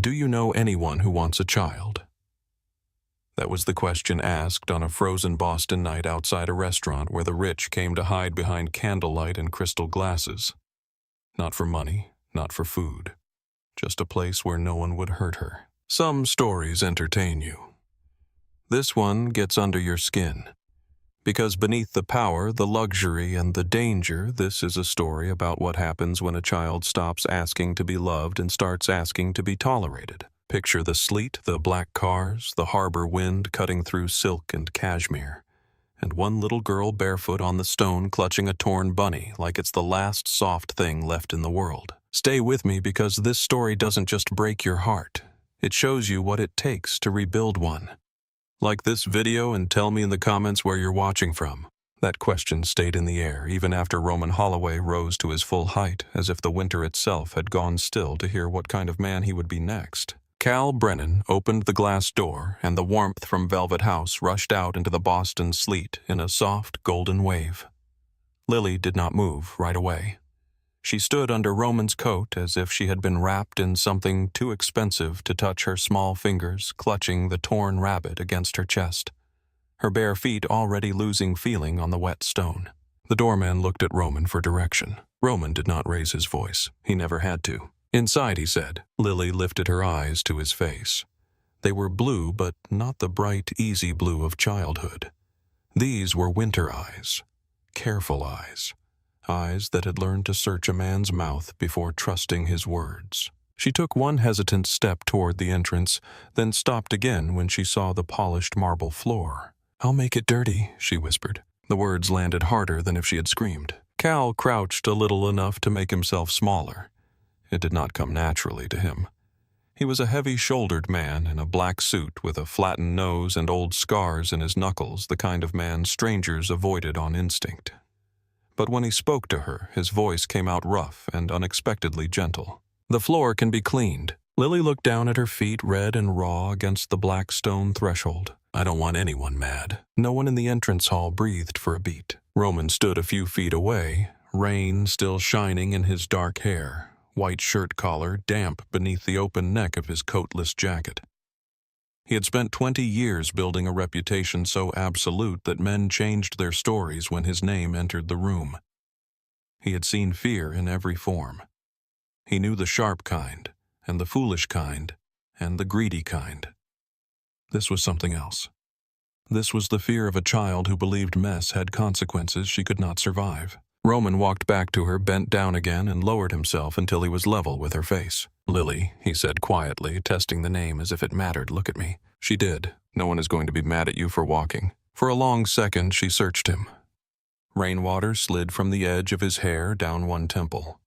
Do you know anyone who wants a child? That was the question asked on a frozen Boston night outside a restaurant where the rich came to hide behind candlelight and crystal glasses. Not for money, not for food. Just a place where no one would hurt her. Some stories entertain you. This one gets under your skin. Because beneath the power, the luxury, and the danger, this is a story about what happens when a child stops asking to be loved and starts asking to be tolerated. Picture the sleet, the black cars, the harbor wind cutting through silk and cashmere, and one little girl barefoot on the stone clutching a torn bunny like it's the last soft thing left in the world. Stay with me because this story doesn't just break your heart. It shows you what it takes to rebuild one. Like this video and tell me in the comments where you're watching from. That question stayed in the air even after Roman Holloway rose to his full height, as if the winter itself had gone still to hear what kind of man he would be next. Cal Brennan opened the glass door, and the warmth from Velvet House rushed out into the Boston sleet in a soft, golden wave. Lily did not move right away. She stood under Roman's coat as if she had been wrapped in something too expensive to touch her small fingers, clutching the torn rabbit against her chest, her bare feet already losing feeling on the wet stone. The doorman looked at Roman for direction. Roman did not raise his voice. He never had to. Inside, he said. Lily lifted her eyes to his face. They were blue, but not the bright, easy blue of childhood. These were winter eyes, careful eyes. Eyes that had learned to search a man's mouth before trusting his words. She took one hesitant step toward the entrance, then stopped again when she saw the polished marble floor. "I'll make it dirty," she whispered. The words landed harder than if she had screamed. Cal crouched a little enough to make himself smaller. It did not come naturally to him. He was a heavy-shouldered man in a black suit with a flattened nose and old scars in his knuckles, the kind of man strangers avoided on instinct. But when he spoke to her, his voice came out rough and unexpectedly gentle. "The floor can be cleaned." Lily looked down at her feet, red and raw against the black stone threshold. "I don't want anyone mad." No one in the entrance hall breathed for a beat. Roman stood a few feet away, rain still shining in his dark hair, white shirt collar damp beneath the open neck of his coatless jacket. He had spent 20 years building a reputation so absolute that men changed their stories when his name entered the room. He had seen fear in every form. He knew the sharp kind, and the foolish kind, and the greedy kind. This was something else. This was the fear of a child who believed mess had consequences she could not survive. Roman walked back to her, bent down again, and lowered himself until he was level with her face. "Lily," he said quietly, testing the name as if it mattered. "Look at me." She did. No one is going to be mad at you for walking. For a long second, she searched him. Rainwater slid from the edge of his hair down one temple.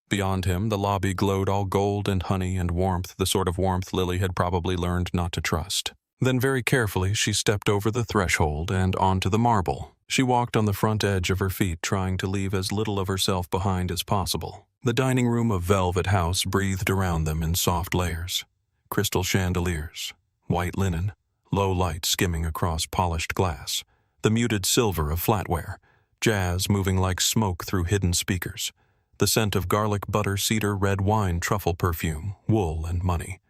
Beyond him, the lobby glowed all gold and honey and warmth, the sort of warmth Lily had probably learned not to trust. Then very carefully, she stepped over the threshold and onto the marble. She walked on the front edge of her feet, trying to leave as little of herself behind as possible. The dining room of Velvet House breathed around them in soft layers. Crystal chandeliers, white linen, low light skimming across polished glass, the muted silver of flatware, jazz moving like smoke through hidden speakers, the scent of garlic butter, cedar, red wine, truffle perfume, wool, and money.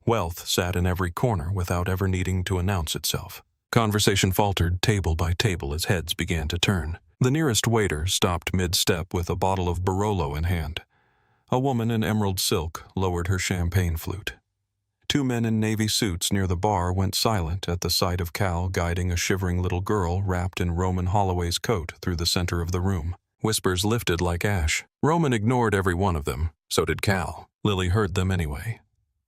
Wealth sat in every corner without ever needing to announce itself. Conversation faltered table by table as heads began to turn. The nearest waiter stopped mid-step with a bottle of Barolo in hand. A woman in emerald silk lowered her champagne flute. Two men in navy suits near the bar went silent at the sight of Cal guiding a shivering little girl wrapped in Roman Holloway's coat through the center of the room. Whispers lifted like ash. Roman ignored every one of them. So did Cal. Lily heard them anyway.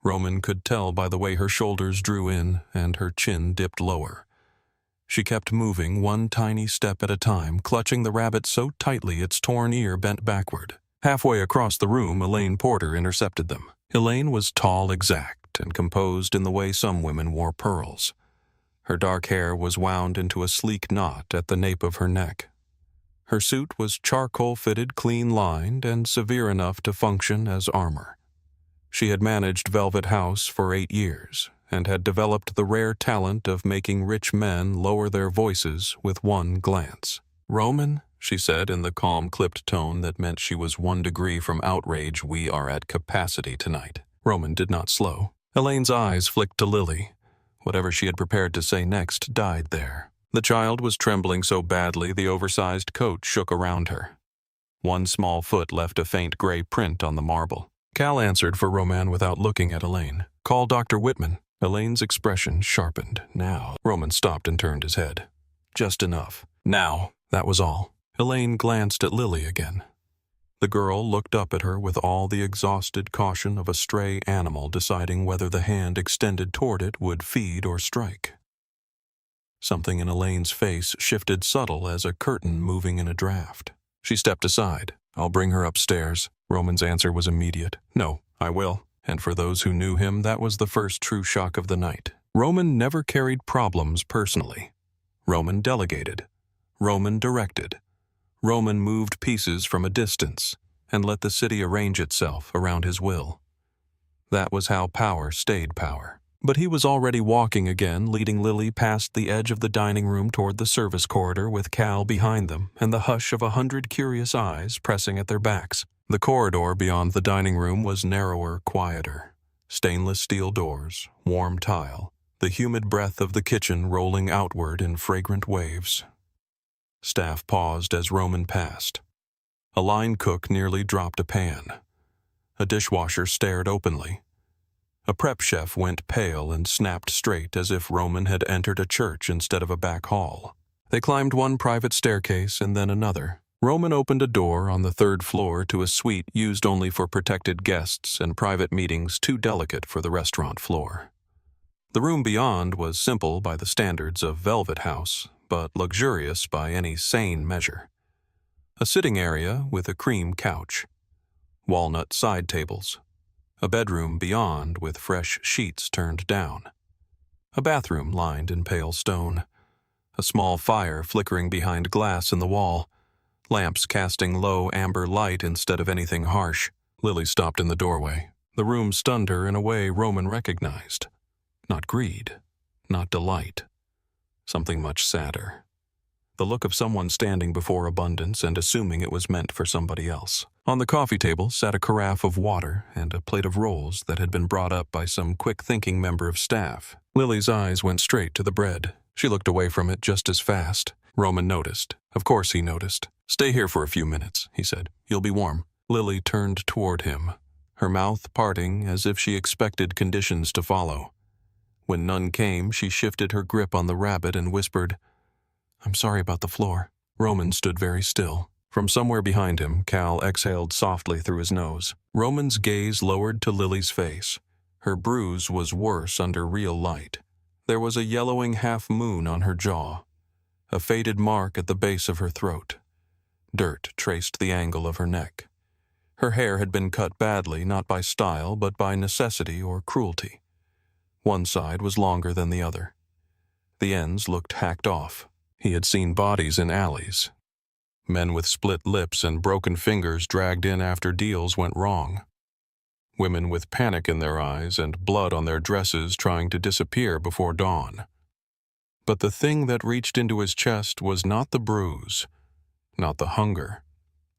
Roman could tell by the way her shoulders drew in and her chin dipped lower. She kept moving one tiny step at a time, clutching the rabbit so tightly its torn ear bent backward. Halfway across the room, Elaine Porter intercepted them. Elaine was tall, exact, and composed in the way some women wore pearls. Her dark hair was wound into a sleek knot at the nape of her neck. Her suit was charcoal-fitted, clean-lined, and severe enough to function as armor. She had managed Velvet House for 8 years, and had developed the rare talent of making rich men lower their voices with one glance. "Roman," she said in the calm, clipped tone that meant she was 1 degree from outrage, "we are at capacity tonight." Roman did not slow. Elaine's eyes flicked to Lily. Whatever she had prepared to say next died there. The child was trembling so badly the oversized coat shook around her. One small foot left a faint gray print on the marble. Cal answered for Roman without looking at Elaine. "Call Dr. Whitman." Elaine's expression sharpened. "Now." Roman stopped and turned his head. "Just enough. Now." That was all. Elaine glanced at Lily again. The girl looked up at her with all the exhausted caution of a stray animal deciding whether the hand extended toward it would feed or strike. Something in Elaine's face shifted subtle as a curtain moving in a draft. She stepped aside. "I'll bring her upstairs." Roman's answer was immediate. "No, I will." And for those who knew him, that was the first true shock of the night. Roman never carried problems personally. Roman delegated. Roman directed. Roman moved pieces from a distance and let the city arrange itself around his will. That was how power stayed power. But he was already walking again, leading Lily past the edge of the dining room toward the service corridor with Cal behind them and the hush of 100 curious eyes pressing at their backs. The corridor beyond the dining room was narrower, quieter. Stainless steel doors, warm tile, the humid breath of the kitchen rolling outward in fragrant waves. Staff paused as Roman passed. A line cook nearly dropped a pan. A dishwasher stared openly. A prep chef went pale and snapped straight as if Roman had entered a church instead of a back hall. They climbed one private staircase and then another. Roman opened a door on the 3rd floor to a suite used only for protected guests and private meetings too delicate for the restaurant floor. The room beyond was simple by the standards of Velvet House, but luxurious by any sane measure. A sitting area with a cream couch. Walnut side tables. A bedroom beyond with fresh sheets turned down. A bathroom lined in pale stone. A small fire flickering behind glass in the wall. Lamps casting low amber light instead of anything harsh. Lily stopped in the doorway. The room stunned her in a way Roman recognized. Not greed. Not delight. Something much sadder. The look of someone standing before abundance and assuming it was meant for somebody else. On the coffee table sat a carafe of water and a plate of rolls that had been brought up by some quick-thinking member of staff. Lily's eyes went straight to the bread. She looked away from it just as fast. Roman noticed. Of course he noticed. "Stay here for a few minutes," he said. "You'll be warm." Lily turned toward him, her mouth parting as if she expected conditions to follow. When none came, she shifted her grip on the rabbit and whispered, "I'm sorry about the floor." Roman stood very still. From somewhere behind him, Cal exhaled softly through his nose. Roman's gaze lowered to Lily's face. Her bruise was worse under real light. There was a yellowing half-moon on her jaw, a faded mark at the base of her throat. Dirt traced the angle of her neck. Her hair had been cut badly, not by style, but by necessity or cruelty. One side was longer than the other. The ends looked hacked off. He had seen bodies in alleys. Men with split lips and broken fingers dragged in after deals went wrong. Women with panic in their eyes and blood on their dresses trying to disappear before dawn. But the thing that reached into his chest was not the bruise, not the hunger,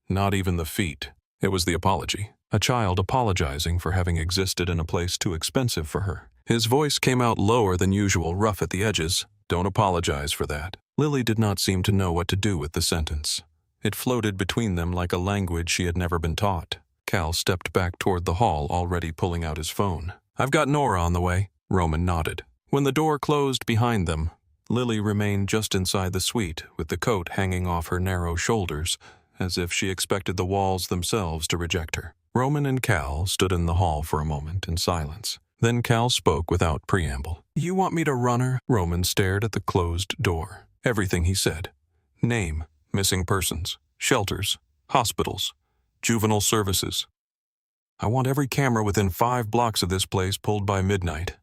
not even the feet. It was the apology. A child apologizing for having existed in a place too expensive for her. His voice came out lower than usual, rough at the edges. "Don't apologize for that." Lily did not seem to know what to do with the sentence. It floated between them like a language she had never been taught. Cal stepped back toward the hall, already pulling out his phone. "I've got Nora on the way." Roman nodded. When the door closed behind them, Lily remained just inside the suite, with the coat hanging off her narrow shoulders, as if she expected the walls themselves to reject her. Roman and Cal stood in the hall for a moment in silence. Then Cal spoke without preamble. "You want me to run her?" Roman stared at the closed door. Everything he said. Name, missing persons, shelters, hospitals, juvenile services. "I want every camera within 5 blocks of this place pulled by midnight.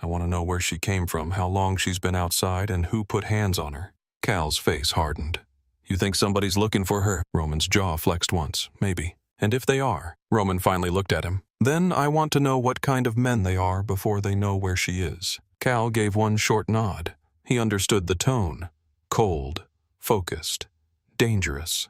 I want to know where she came from, how long she's been outside, and who put hands on her." Cal's face hardened. "You think somebody's looking for her?" Roman's jaw flexed once. "Maybe. And if they are," Roman finally looked at him, "then I want to know what kind of men they are before they know where she is." Cal gave one short nod. He understood the tone. Cold, focused, dangerous.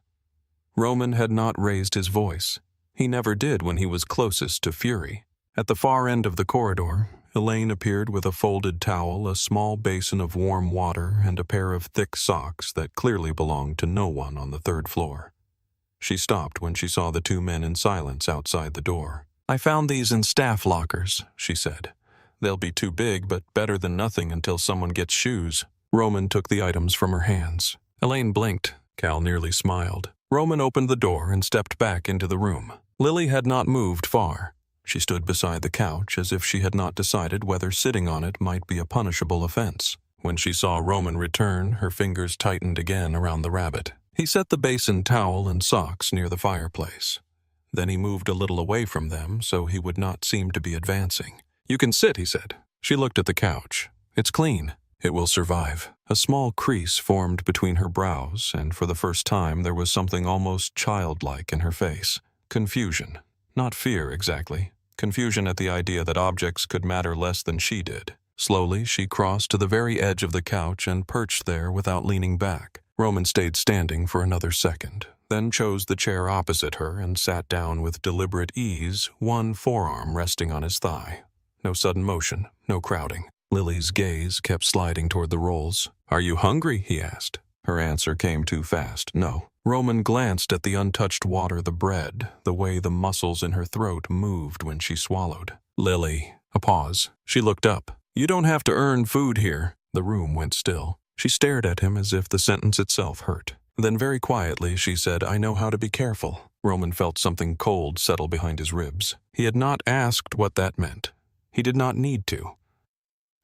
Roman had not raised his voice. He never did when he was closest to fury. At the far end of the corridor, Elaine appeared with a folded towel, a small basin of warm water, and a pair of thick socks that clearly belonged to no one on the third floor. She stopped when she saw the two men in silence outside the door. "I found these in staff lockers," she said. "They'll be too big, but better than nothing until someone gets shoes." Roman took the items from her hands. Elaine blinked. Cal nearly smiled. Roman opened the door and stepped back into the room. Lily had not moved far. She stood beside the couch as if she had not decided whether sitting on it might be a punishable offense. When she saw Roman return, her fingers tightened again around the rabbit. He set the basin towel and socks near the fireplace. Then he moved a little away from them so he would not seem to be advancing. "You can sit," he said. She looked at the couch. "It's clean. It will survive." A small crease formed between her brows, and for the first time there was something almost childlike in her face. Confusion. Not fear, exactly. Confusion at the idea that objects could matter less than she did. Slowly, she crossed to the very edge of the couch and perched there without leaning back. Roman stayed standing for another second, then chose the chair opposite her and sat down with deliberate ease, one forearm resting on his thigh. No sudden motion, no crowding. Lily's gaze kept sliding toward the rolls. "Are you hungry?" he asked. Her answer came too fast. "No." Roman glanced at the untouched water, the bread, the way the muscles in her throat moved when she swallowed. "Lily." A pause. She looked up. "You don't have to earn food here." The room went still. She stared at him as if the sentence itself hurt. Then very quietly she said, "I know how to be careful." Roman felt something cold settle behind his ribs. He had not asked what that meant. He did not need to.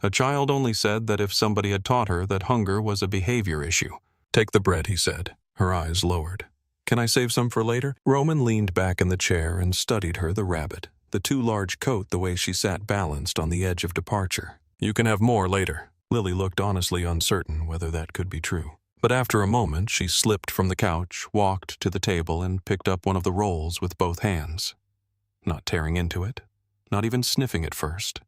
A child only said that if somebody had taught her that hunger was a behavior issue. "Take the bread," he said. Her eyes lowered. "Can I save some for later?" Roman leaned back in the chair and studied her, the rabbit, the too large coat, the way she sat balanced on the edge of departure. "You can have more later." Lily looked honestly uncertain whether that could be true. But after a moment, she slipped from the couch, walked to the table, and picked up one of the rolls with both hands. Not tearing into it, not even sniffing it first.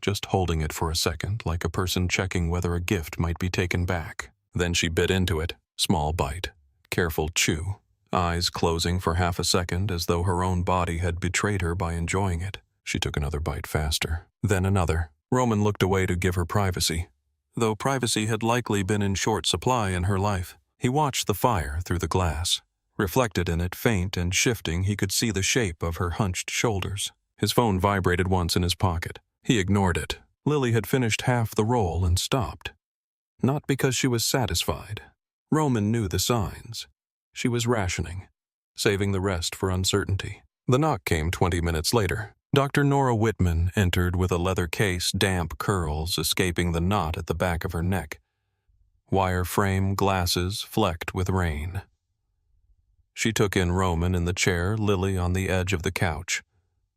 Just holding it for a second, like a person checking whether a gift might be taken back. Then she bit into it, small bite, careful chew, eyes closing for half a second as though her own body had betrayed her by enjoying it. She took another bite faster, then another. Roman looked away to give her privacy, though privacy had likely been in short supply in her life. He watched the fire through the glass. Reflected in it, faint and shifting, he could see the shape of her hunched shoulders. His phone vibrated once in his pocket. He ignored it. Lily had finished half the roll and stopped. Not because she was satisfied. Roman knew the signs. She was rationing, saving the rest for uncertainty. The knock came 20 minutes later. Dr. Nora Whitman entered with a leather case, damp curls escaping the knot at the back of her neck. Wire frame glasses flecked with rain. She took in Roman in the chair, Lily on the edge of the couch.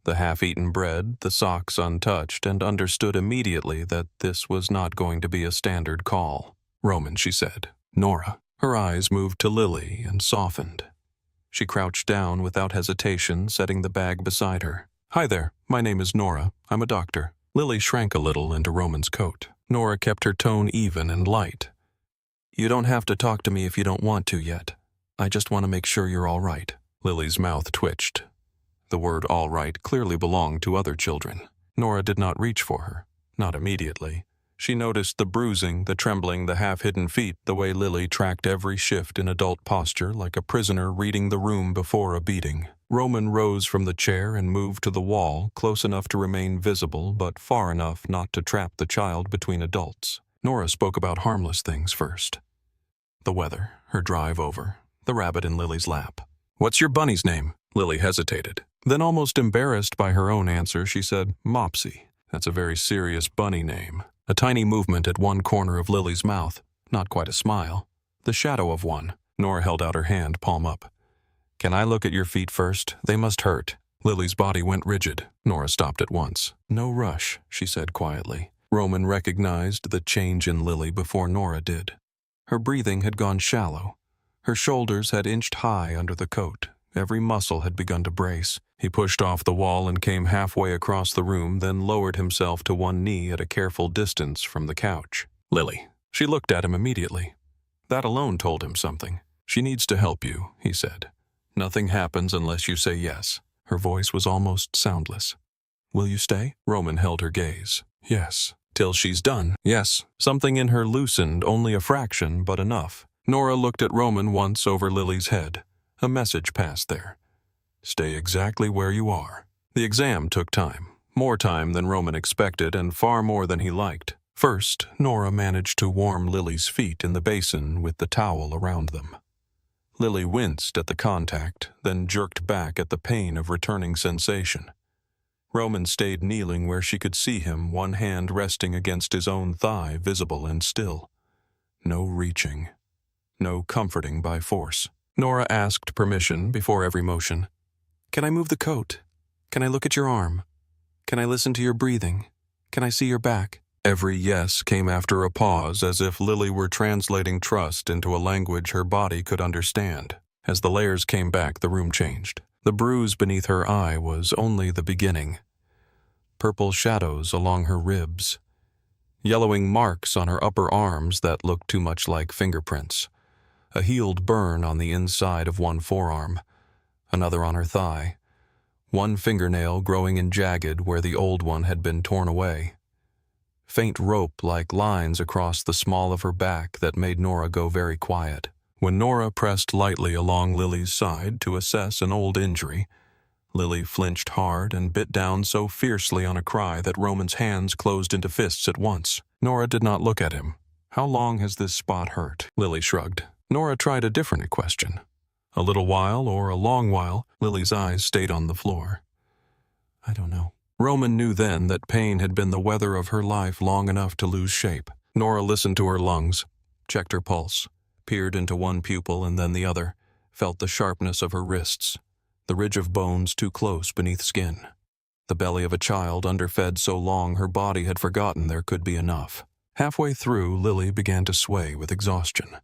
The half-eaten bread, the socks untouched, and understood immediately that this was not going to be a standard call. "Roman," she said. "Nora." Her eyes moved to Lily and softened. She crouched down without hesitation, setting the bag beside her. "Hi there, my name is Nora. I'm a doctor." Lily shrank a little into Roman's coat. Nora kept her tone even and light. "You don't have to talk to me if you don't want to yet. I just want to make sure you're all right." Lily's mouth twitched. The word "all right" clearly belonged to other children. Nora did not reach for her, not immediately. She noticed the bruising, the trembling, the half-hidden feet, the way Lily tracked every shift in adult posture like a prisoner reading the room before a beating. Roman rose from the chair and moved to the wall, close enough to remain visible but far enough not to trap the child between adults. Nora spoke about harmless things first. The weather, her drive over, the rabbit in Lily's lap. "What's your bunny's name?" Lily hesitated. Then, almost embarrassed by her own answer, she said, "Mopsy. That's a very serious bunny name." A tiny movement at one corner of Lily's mouth. Not quite a smile. The shadow of one. Nora held out her hand, palm up. "Can I look at your feet first? They must hurt." Lily's body went rigid. Nora stopped at once. "No rush," she said quietly. Roman recognized the change in Lily before Nora did. Her breathing had gone shallow. Her shoulders had inched high under the coat. Every muscle had begun to brace. He pushed off the wall and came halfway across the room, then lowered himself to one knee at a careful distance from the couch. "Lily." She looked at him immediately. That alone told him something. "She needs to help you," he said. "Nothing happens unless you say yes." Her voice was almost soundless. Will you stay? Roman held her gaze. Yes. Till she's done. Yes. Something in her loosened, only a fraction, but enough. Nora looked at Roman once over Lily's head. A message passed there. Stay exactly where you are. The exam took time. More time than Roman expected and far more than he liked. First, Nora managed to warm Lily's feet in the basin with the towel around them. Lily winced at the contact, then jerked back at the pain of returning sensation. Roman stayed kneeling where she could see him, one hand resting against his own thigh, visible and still. No reaching. No comforting by force. Nora asked permission before every motion. Can I move the coat? Can I look at your arm? Can I listen to your breathing? Can I see your back? Every yes came after a pause, as if Lily were translating trust into a language her body could understand. As the layers came back, the room changed. The bruise beneath her eye was only the beginning. Purple shadows along her ribs. Yellowing marks on her upper arms that looked too much like fingerprints. A healed burn on the inside of one forearm. Another on her thigh. One fingernail growing in jagged where the old one had been torn away. Faint rope-like lines across the small of her back that made Nora go very quiet. When Nora pressed lightly along Lily's side to assess an old injury, Lily flinched hard and bit down so fiercely on a cry that Roman's hands closed into fists at once. Nora did not look at him. How long has this spot hurt? Lily shrugged. Nora tried a different question. A little while or a long while, Lily's eyes stayed on the floor. I don't know. Roman knew then that pain had been the weather of her life long enough to lose shape. Nora listened to her lungs, checked her pulse, peered into one pupil and then the other, felt the sharpness of her wrists, the ridge of bones too close beneath skin. The belly of a child underfed so long her body had forgotten there could be enough. Halfway through, Lily began to sway with exhaustion.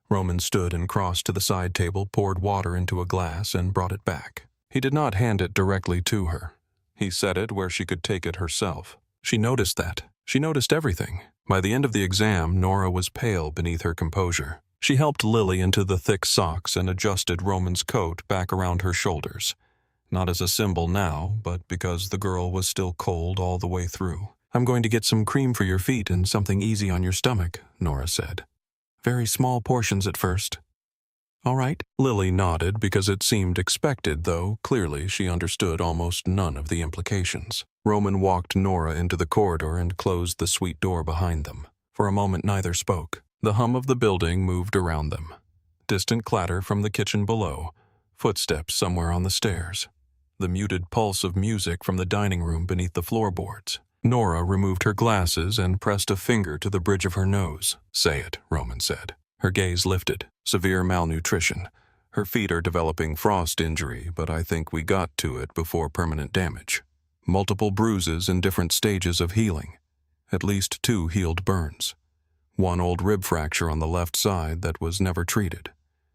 Roman stood and crossed to the side table, poured water into a glass, and brought it back. He did not hand it directly to her. He set it where she could take it herself. She noticed that. She noticed everything. By the end of the exam, Nora was pale beneath her composure. She helped Lily into the thick socks and adjusted Roman's coat back around her shoulders. Not as a symbol now, but because the girl was still cold all the way through. I'm going to get some cream for your feet and something easy on your stomach, Nora said. Very small portions at first. All right. Lily nodded because it seemed expected, though clearly she understood almost none of the implications. Roman walked Nora into the corridor and closed the suite door behind them. For a moment neither spoke. The hum of the building moved around them. Distant clatter from the kitchen below, footsteps somewhere on the stairs. The muted pulse of music from the dining room beneath the floorboards. Nora removed her glasses and pressed a finger to the bridge of her nose. Say it, Roman said. Her gaze lifted. Severe malnutrition. Her feet are developing frost injury, but I think we got to it before permanent damage. Multiple bruises in different stages of healing. At least 2 healed burns. One old rib fracture on the left side that was never treated.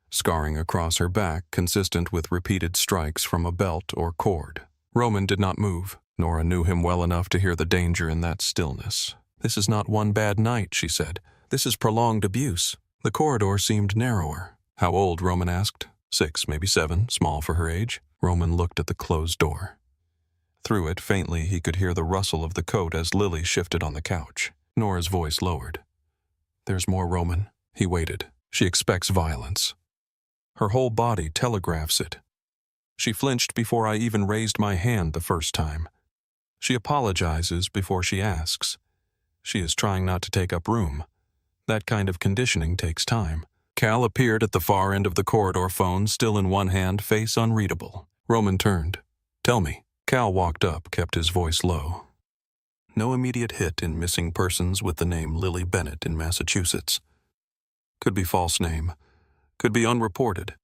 Scarring across her back consistent with repeated strikes from a belt or cord. Roman did not move. Nora knew him well enough to hear the danger in that stillness. This is not one bad night, she said. This is prolonged abuse. The corridor seemed narrower. How old, Roman asked. 6, maybe 7, small for her age. Roman looked at the closed door. Through it, faintly, he could hear the rustle of the coat as Lily shifted on the couch. Nora's voice lowered. There's more, Roman. He waited. She expects violence. Her whole body telegraphs it. She flinched before I even raised my hand the first time. She apologizes before she asks. She is trying not to take up room. That kind of conditioning takes time. Cal appeared at the far end of the corridor, phone still in one hand, face unreadable. Roman turned. Tell me. Cal walked up, kept his voice low. No immediate hit in missing persons with the name Lily Bennett in Massachusetts. Could be false name. Could be unreported.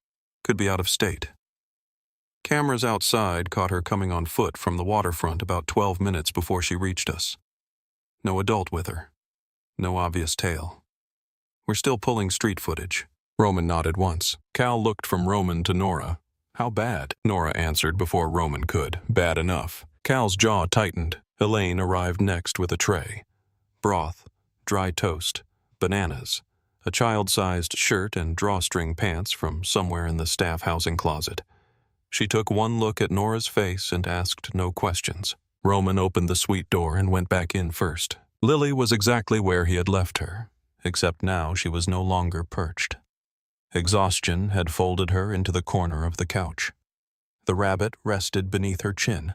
Could be out of state. Cameras outside caught her coming on foot from the waterfront about 12 minutes before she reached us. No adult with her. No obvious tail. We're still pulling street footage. Roman nodded once. Cal looked from Roman to Nora. How bad? Nora answered before Roman could. Bad enough. Cal's jaw tightened. Elaine arrived next with a tray. Broth, dry toast, bananas, a child-sized shirt and drawstring pants from somewhere in the staff housing closet. She took one look at Nora's face and asked no questions. Roman opened the suite door and went back in first. Lily was exactly where he had left her, except now she was no longer perched. Exhaustion had folded her into the corner of the couch. The rabbit rested beneath her chin.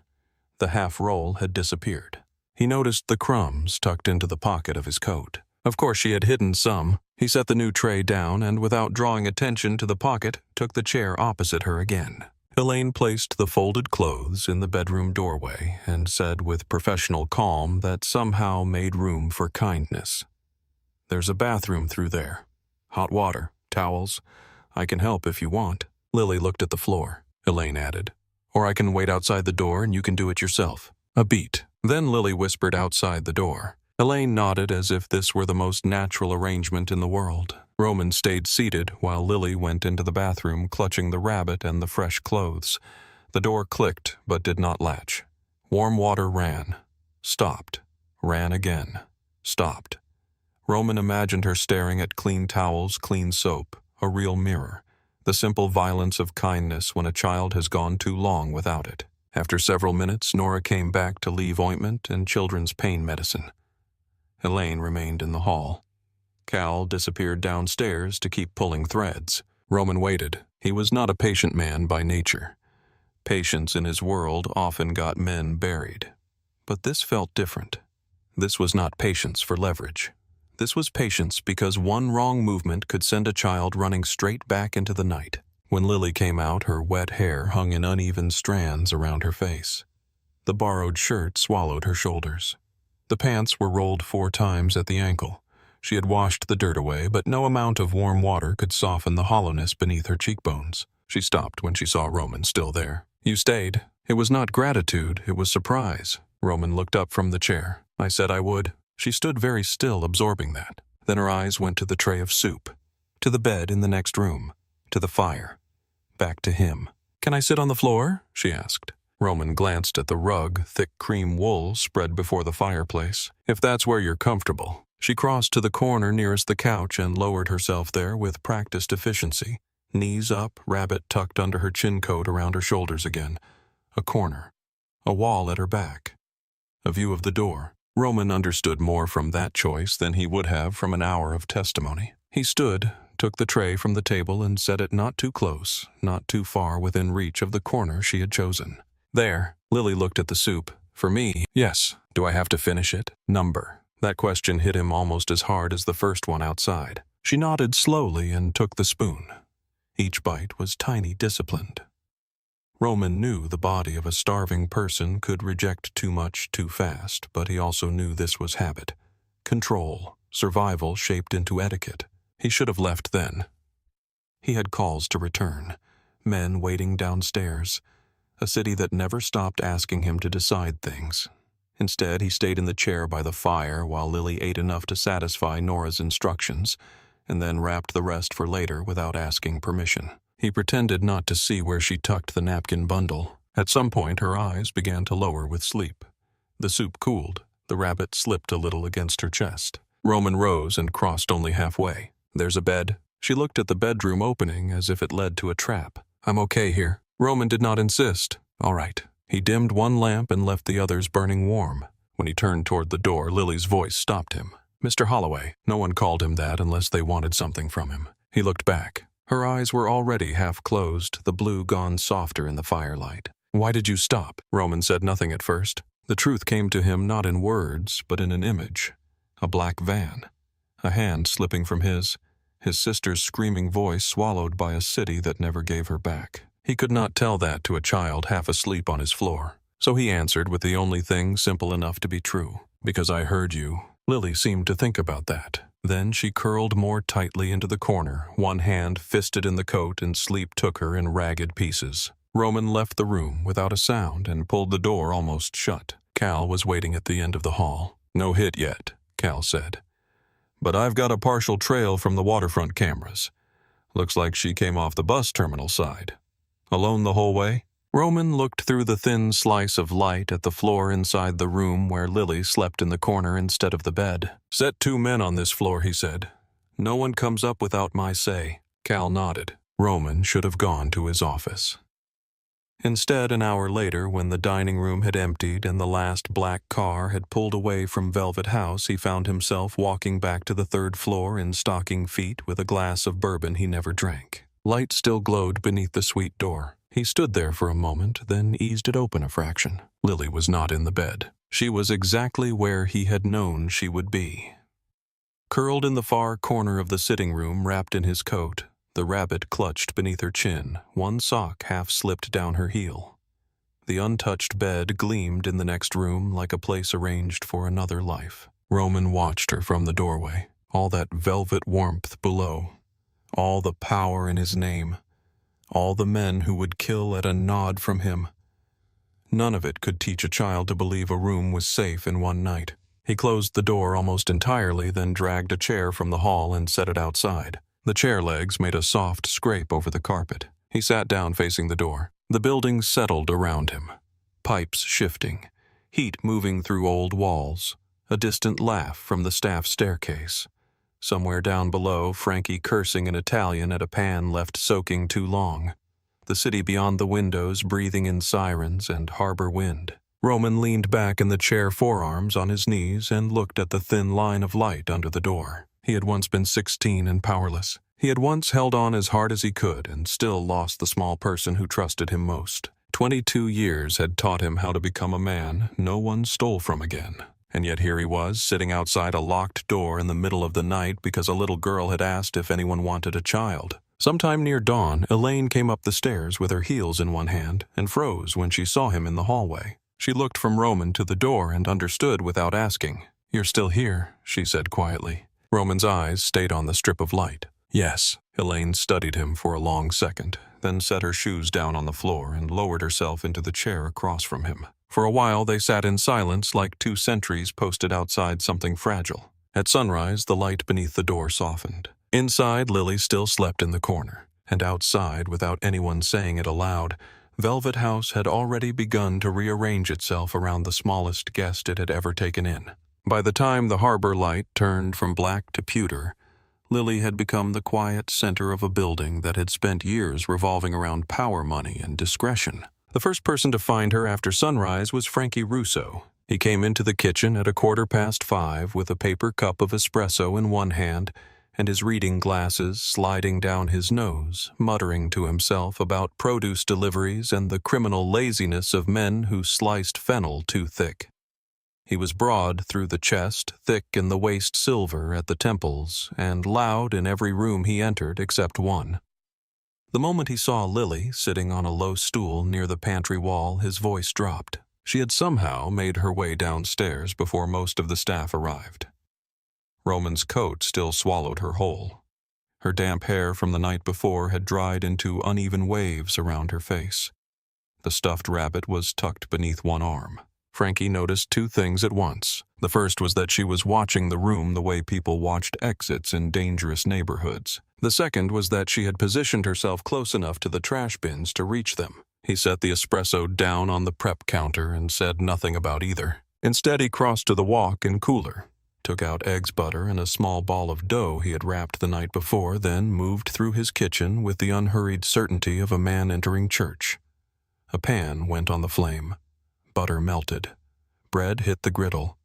The half-roll had disappeared. He noticed the crumbs tucked into the pocket of his coat. Of course she had hidden some. He set the new tray down and, without drawing attention to the pocket, took the chair opposite her again. Elaine placed the folded clothes in the bedroom doorway and said with professional calm that somehow made room for kindness. "There's a bathroom through there. Hot water, towels. I can help if you want." Lily looked at the floor. Elaine added, "Or I can wait outside the door and you can do it yourself." A beat. Then Lily whispered outside the door. Elaine nodded as if this were the most natural arrangement in the world. Roman stayed seated while Lily went into the bathroom clutching the rabbit and the fresh clothes. The door clicked but did not latch. Warm water ran. Stopped. Ran again. Stopped. Roman imagined her staring at clean towels, clean soap, a real mirror. The simple violence of kindness when a child has gone too long without it. After several minutes, Nora came back to leave ointment and children's pain medicine. Elaine remained in the hall. Cal disappeared downstairs to keep pulling threads. Roman waited. He was not a patient man by nature. Patience in his world often got men buried. But this felt different. This was not patience for leverage. This was patience because one wrong movement could send a child running straight back into the night. When Lily came out, her wet hair hung in uneven strands around her face. The borrowed shirt swallowed her shoulders. The pants were rolled 4 times at the ankle. She had washed the dirt away, but no amount of warm water could soften the hollowness beneath her cheekbones. She stopped when she saw Roman still there. "You stayed." It was not gratitude, it was surprise. Roman looked up from the chair. "I said I would." She stood very still, absorbing that. Then her eyes went to the tray of soup, to the bed in the next room, to the fire, back to him. "Can I sit on the floor?" she asked. Roman glanced at the rug, thick cream wool spread before the fireplace. "If that's where you're comfortable." She crossed to the corner nearest the couch and lowered herself there with practiced efficiency. Knees up, rabbit tucked under her chin coat around her shoulders again. A corner. A wall at her back. A view of the door. Roman understood more from that choice than he would have from an hour of testimony. He stood, took the tray from the table and set it not too close, not too far within reach of the corner she had chosen. "There." Lily looked at the soup. "For me?" "Yes." "Do I have to finish it?" "Number." That question hit him almost as hard as the first one outside. She nodded slowly and took the spoon. Each bite was tiny, disciplined. Roman knew the body of a starving person could reject too much too fast, but he also knew this was habit. Control, survival shaped into etiquette. He should have left then. He had calls to return. Men waiting downstairs. A city that never stopped asking him to decide things. Instead, he stayed in the chair by the fire while Lily ate enough to satisfy Nora's instructions, and then wrapped the rest for later without asking permission. He pretended not to see where she tucked the napkin bundle. At some point, her eyes began to lower with sleep. The soup cooled. The rabbit slipped a little against her chest. Roman rose and crossed only halfway. "There's a bed." She looked at the bedroom opening as if it led to a trap. "I'm okay here." Roman did not insist. "All right." He dimmed one lamp and left the others burning warm. When he turned toward the door, Lily's voice stopped him. "Mr. Holloway." No one called him that unless they wanted something from him. He looked back. Her eyes were already half closed, the blue gone softer in the firelight. "Why did you stop?" Roman said nothing at first. The truth came to him not in words, but in an image. A black van. A hand slipping from his sister's screaming voice swallowed by a city that never gave her back. He could not tell that to a child half asleep on his floor. So he answered with the only thing simple enough to be true. "Because I heard you." Lily seemed to think about that. Then she curled more tightly into the corner, one hand fisted in the coat, and sleep took her in ragged pieces. Roman left the room without a sound and pulled the door almost shut. Cal was waiting at the end of the hall. "No hit yet," Cal said. "But I've got a partial trail from the waterfront cameras. Looks like she came off the bus terminal side." "Alone the whole way?" Roman looked through the thin slice of light at the floor inside the room where Lily slept in the corner instead of the bed. "Set 2 men on this floor," he said. "No one comes up without my say." Cal nodded. Roman should have gone to his office. Instead, an hour later, when the dining room had emptied and the last black car had pulled away from Velvet House, he found himself walking back to the third floor in stocking feet with a glass of bourbon he never drank. Light still glowed beneath the suite door. He stood there for a moment, then eased it open a fraction. Lily was not in the bed. She was exactly where he had known she would be. Curled in the far corner of the sitting room, wrapped in his coat, the rabbit clutched beneath her chin, one sock half slipped down her heel. The untouched bed gleamed in the next room like a place arranged for another life. Roman watched her from the doorway, all that velvet warmth below, all the power in his name, all the men who would kill at a nod from him. None of it could teach a child to believe a room was safe in one night. He closed the door almost entirely, then dragged a chair from the hall and set it outside. The chair legs made a soft scrape over the carpet. He sat down facing the door. The building settled around him. Pipes shifting, heat moving through old walls, a distant laugh from the staff staircase. Somewhere down below, Frankie cursing in Italian at a pan left soaking too long. The city beyond the windows breathing in sirens and harbor wind. Roman leaned back in the chair, forearms on his knees, and looked at the thin line of light under the door. He had once been 16 and powerless. He had once held on as hard as he could and still lost the small person who trusted him most. 22 years had taught him how to become a man no one stole from again. And yet here he was, sitting outside a locked door in the middle of the night because a little girl had asked if anyone wanted a child. Sometime near dawn, Elaine came up the stairs with her heels in one hand and froze when she saw him in the hallway. She looked from Roman to the door and understood without asking. "You're still here," she said quietly. Roman's eyes stayed on the strip of light. "Yes." Elaine studied him for a long second, then set her shoes down on the floor and lowered herself into the chair across from him. For a while they sat in silence like two sentries posted outside something fragile. At sunrise, the light beneath the door softened. Inside, Lily still slept in the corner, and outside, without anyone saying it aloud, Velvet House had already begun to rearrange itself around the smallest guest it had ever taken in. By the time the harbor light turned from black to pewter, Lily had become the quiet center of a building that had spent years revolving around power, money, and discretion. The first person to find her after sunrise was Frankie Russo. He came into the kitchen at 5:15 with a paper cup of espresso in one hand and his reading glasses sliding down his nose, muttering to himself about produce deliveries and the criminal laziness of men who sliced fennel too thick. He was broad through the chest, thick in the waist silver at the temples, and loud in every room he entered except one. The moment he saw Lily sitting on a low stool near the pantry wall, his voice dropped. She had somehow made her way downstairs before most of the staff arrived. Roman's coat still swallowed her whole. Her damp hair from the night before had dried into uneven waves around her face. The stuffed rabbit was tucked beneath one arm. Frankie noticed two things at once. The first was that she was watching the room the way people watched exits in dangerous neighborhoods. The second was that she had positioned herself close enough to the trash bins to reach them. He set the espresso down on the prep counter and said nothing about either. Instead, he crossed to the walk-in cooler, took out eggs, butter, and a small ball of dough he had wrapped the night before, then moved through his kitchen with the unhurried certainty of a man entering church. A pan went on the flame. Butter melted. Bread hit the griddle.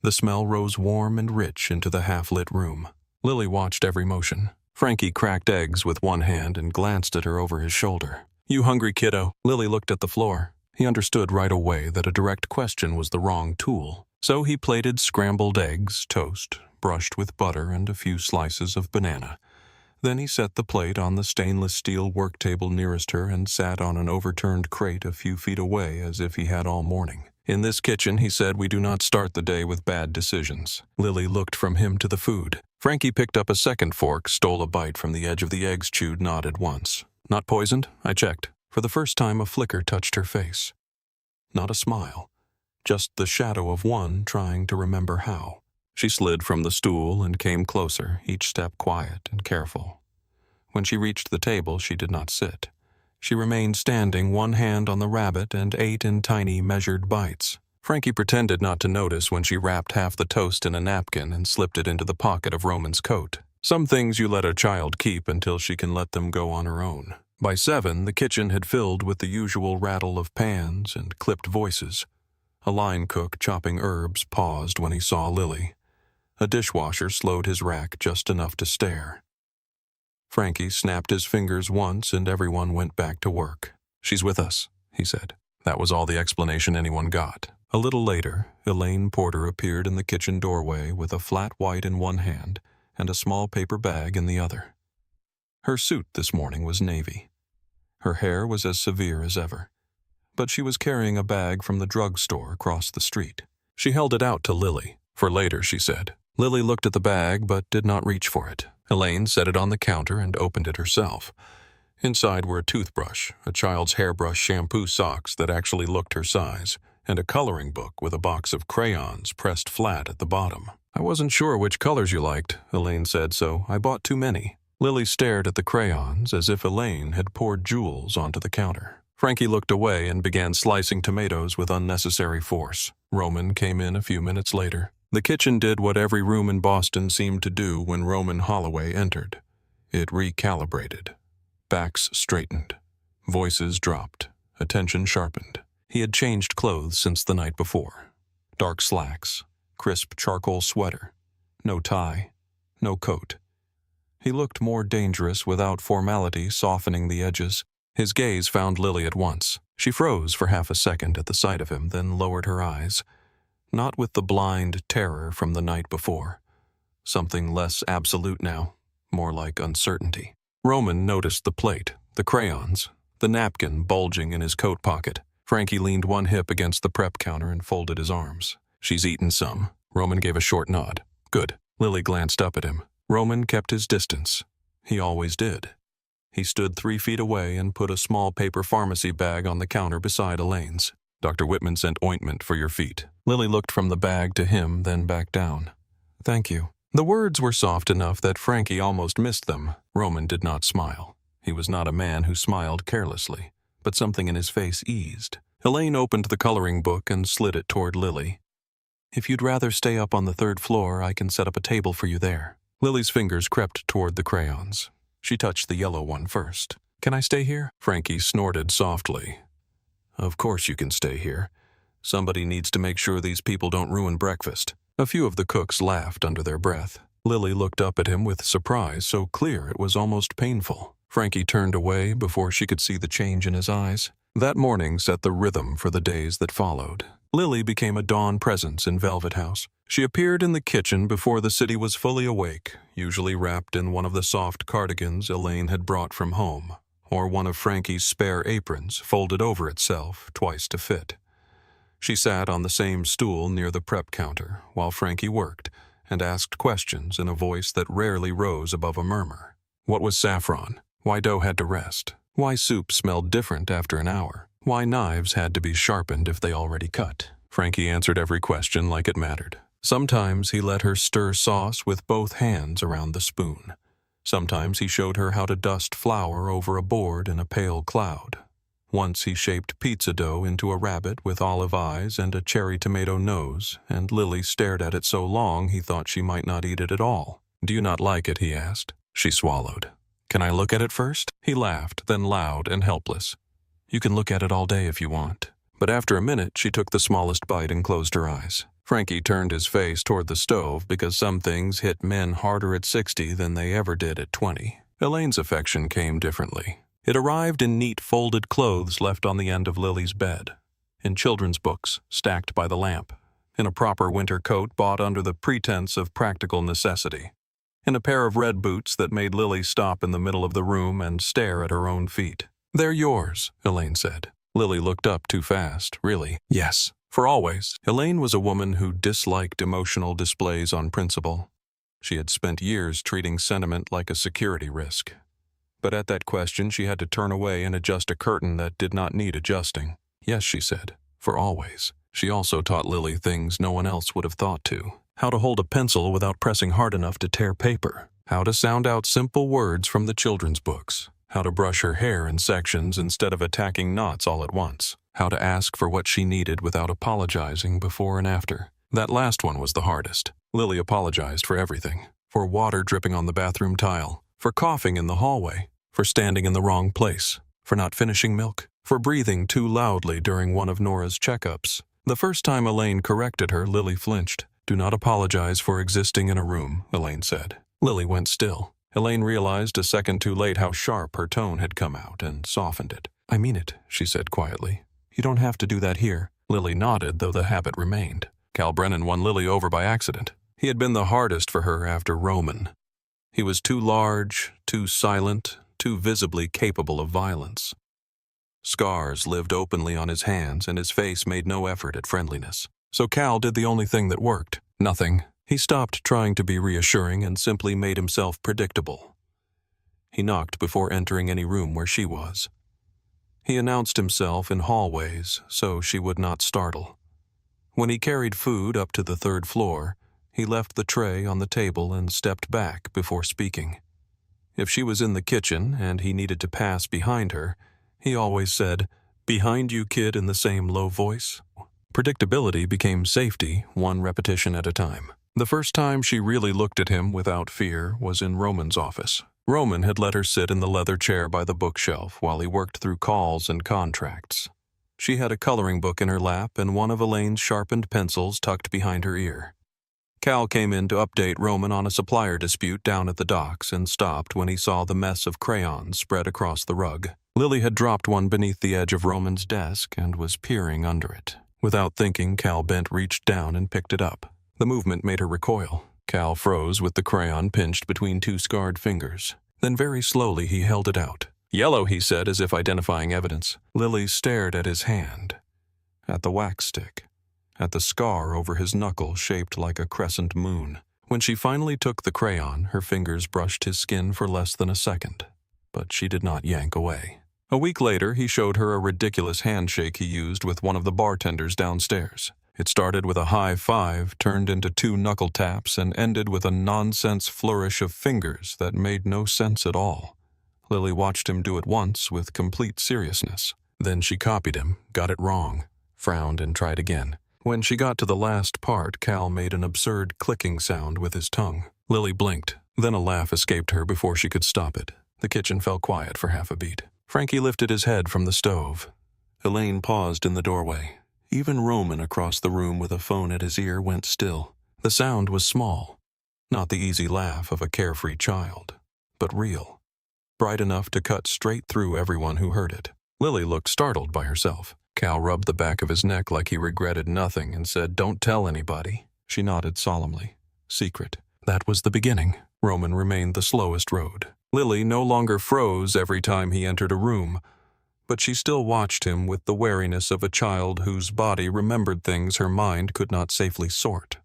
The smell rose warm and rich into the half-lit room. Lily watched every motion. Frankie cracked eggs with one hand and glanced at her over his shoulder. "You hungry, kiddo?" Lily looked at the floor. He understood right away that a direct question was the wrong tool. So he plated scrambled eggs, toast, brushed with butter, and a few slices of banana. Then he set the plate on the stainless steel work table nearest her and sat on an overturned crate a few feet away as if he had all morning. "In this kitchen," he said, "we do not start the day with bad decisions." Lily looked from him to the food. Frankie picked up a second fork, stole a bite from the edge of the eggs, chewed, nodded once. "Not poisoned?" I checked. For the first time, a flicker touched her face. Not a smile. Just the shadow of one trying to remember how. She slid from the stool and came closer, each step quiet and careful. When she reached the table, she did not sit. She remained standing, one hand on the rabbit, and ate in tiny, measured bites. Frankie pretended not to notice when she wrapped half the toast in a napkin and slipped it into the pocket of Roman's coat. Some things you let a child keep until she can let them go on her own. By 7, the kitchen had filled with the usual rattle of pans and clipped voices. A line cook chopping herbs paused when he saw Lily. A dishwasher slowed his rack just enough to stare. Frankie snapped his fingers once and everyone went back to work. "She's with us," he said. That was all the explanation anyone got. A little later, Elaine Porter appeared in the kitchen doorway with a flat white in one hand and a small paper bag in the other. Her suit this morning was navy. Her hair was as severe as ever, but she was carrying a bag from the drugstore across the street. She held it out to Lily, for later, she said. Lily looked at the bag but did not reach for it. Elaine set it on the counter and opened it herself. Inside were a toothbrush, a child's hairbrush shampoo socks that actually looked her size, and a coloring book with a box of crayons pressed flat at the bottom. "I wasn't sure which colors you liked," Elaine said, "so I bought too many." Lily stared at the crayons as if Elaine had poured jewels onto the counter. Frankie looked away and began slicing tomatoes with unnecessary force. Roman came in a few minutes later. The kitchen did what every room in Boston seemed to do when Roman Holloway entered. It recalibrated. Backs straightened. Voices dropped. Attention sharpened. He had changed clothes since the night before. Dark slacks, crisp charcoal sweater, no tie, no coat. He looked more dangerous without formality softening the edges. His gaze found Lily at once. She froze for half a second at the sight of him, then lowered her eyes. Not with the blind terror from the night before. Something less absolute now, more like uncertainty. Roman noticed the plate, the crayons, the napkin bulging in his coat pocket. Frankie leaned one hip against the prep counter and folded his arms. "She's eaten some." Roman gave a short nod. "Good." Lily glanced up at him. Roman kept his distance. He always did. He stood 3 feet away and put a small paper pharmacy bag on the counter beside Elaine's. "Dr. Whitman sent ointment for your feet." Lily looked from the bag to him, then back down. "Thank you." The words were soft enough that Frankie almost missed them. Roman did not smile. He was not a man who smiled carelessly, but something in his face eased. Elaine opened the coloring book and slid it toward Lily. "If you'd rather stay up on the 3rd floor, I can set up a table for you there." Lily's fingers crept toward the crayons. She touched the yellow one first. "Can I stay here?" Frankie snorted softly. "Of course you can stay here. Somebody needs to make sure these people don't ruin breakfast." A few of the cooks laughed under their breath. Lily looked up at him with surprise so clear it was almost painful. Frankie turned away before she could see the change in his eyes. That morning set the rhythm for the days that followed. Lily became a dawn presence in Velvet House. She appeared in the kitchen before the city was fully awake, usually wrapped in one of the soft cardigans Elaine had brought from home, or one of Frankie's spare aprons folded over itself twice to fit. She sat on the same stool near the prep counter while Frankie worked and asked questions in a voice that rarely rose above a murmur. What was saffron? Why dough had to rest? Why soup smelled different after an hour? Why knives had to be sharpened if they already cut? Frankie answered every question like it mattered. Sometimes he let her stir sauce with both hands around the spoon. Sometimes he showed her how to dust flour over a board in a pale cloud. Once he shaped pizza dough into a rabbit with olive eyes and a cherry tomato nose, and Lily stared at it so long he thought she might not eat it at all. "Do you not like it?" he asked. She swallowed. "Can I look at it first?" He laughed, then loud and helpless. "You can look at it all day if you want." But after a minute, she took the smallest bite and closed her eyes. Frankie turned his face toward the stove because some things hit men harder at 60 than they ever did at 20. Elaine's affection came differently. It arrived in neat folded clothes left on the end of Lily's bed, in children's books stacked by the lamp, in a proper winter coat bought under the pretense of practical necessity, in a pair of red boots that made Lily stop in the middle of the room and stare at her own feet. "They're yours," Elaine said. Lily looked up too fast. "Really?" "Yes. For always." Elaine was a woman who disliked emotional displays on principle. She had spent years treating sentiment like a security risk. But at that question, she had to turn away and adjust a curtain that did not need adjusting. "Yes," she said, "for always." She also taught Lily things no one else would have thought to. How to hold a pencil without pressing hard enough to tear paper. How to sound out simple words from the children's books. How to brush her hair in sections instead of attacking knots all at once. How to ask for what she needed without apologizing before and after. That last one was the hardest. Lily apologized for everything. For water dripping on the bathroom tile. For coughing in the hallway. for standing in the wrong place, for not finishing milk, for breathing too loudly during one of Nora's checkups. The first time Elaine corrected her, Lily flinched. "Do not apologize for existing in a room," Elaine said. Lily went still. Elaine realized a second too late how sharp her tone had come out and softened it. "I mean it," she said quietly. "You don't have to do that here." Lily nodded, though the habit remained. Cal Brennan won Lily over by accident. He had been the hardest for her after Roman. He was too large, too silent, too visibly capable of violence. Scars lived openly on his hands, and his face made no effort at friendliness. So Cal did the only thing that worked. Nothing. He stopped trying to be reassuring and simply made himself predictable. He knocked before entering any room where she was. He announced himself in hallways so she would not startle. When he carried food up to the third floor, he left the tray on the table and stepped back before speaking. If she was in the kitchen and he needed to pass behind her, he always said, "Behind you, kid," in the same low voice. Predictability became safety, one repetition at a time. The first time she really looked at him without fear was in Roman's office. Roman had let her sit in the leather chair by the bookshelf while he worked through calls and contracts. She had a coloring book in her lap and one of Elaine's sharpened pencils tucked behind her ear. Cal came in to update Roman on a supplier dispute down at the docks and stopped when he saw the mess of crayons spread across the rug. Lily had dropped one beneath the edge of Roman's desk and was peering under it. Without thinking, Cal bent, reached down, and picked it up. The movement made her recoil. Cal froze with the crayon pinched between two scarred fingers. Then very slowly he held it out. "Yellow," he said, as if identifying evidence. Lily stared at his hand, at the wax stick, at the scar over his knuckle shaped like a crescent moon. When she finally took the crayon, her fingers brushed his skin for less than a second, but she did not yank away. A week later, he showed her a ridiculous handshake he used with one of the bartenders downstairs. It started with a high five, turned into two knuckle taps, and ended with a nonsense flourish of fingers that made no sense at all. Lily watched him do it once with complete seriousness. Then she copied him, got it wrong, frowned, and tried again. When she got to the last part, Cal made an absurd clicking sound with his tongue. Lily blinked. Then a laugh escaped her before she could stop it. The kitchen fell quiet for half a beat. Frankie lifted his head from the stove. Elaine paused in the doorway. Even Roman across the room with a phone at his ear went still. The sound was small, not the easy laugh of a carefree child, but real, bright enough to cut straight through everyone who heard it. Lily looked startled by herself. Cal rubbed the back of his neck like he regretted nothing and said, "Don't tell anybody." She nodded solemnly. Secret. That was the beginning. Roman remained the slowest road. Lily no longer froze every time he entered a room, but she still watched him with the wariness of a child whose body remembered things her mind could not safely sort.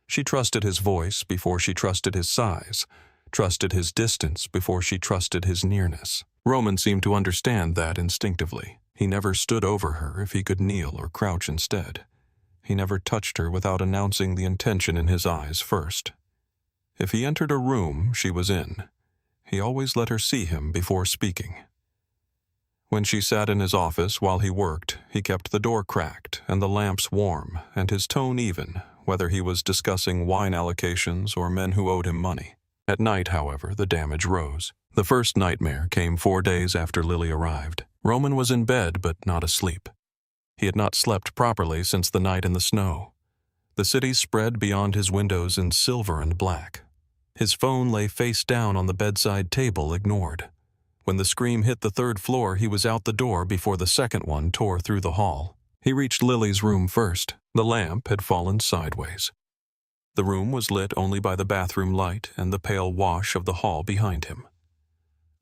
She trusted his voice before she trusted his size, trusted his distance before she trusted his nearness. Roman seemed to understand that instinctively. He never stood over her if he could kneel or crouch instead. He never touched her without announcing the intention in his eyes first. If he entered a room she was in, he always let her see him before speaking. When she sat in his office while he worked, he kept the door cracked and the lamps warm and his tone even, whether he was discussing wine allocations or men who owed him money. At night, however, the damage rose. The first nightmare came 4 days after Lily arrived. Roman was in bed but not asleep. He had not slept properly since the night in the snow. The city spread beyond his windows in silver and black. His phone lay face down on the bedside table, ignored. When the scream hit the third floor, he was out the door before the second one tore through the hall. He reached Lily's room first. The lamp had fallen sideways. The room was lit only by the bathroom light and the pale wash of the hall behind him.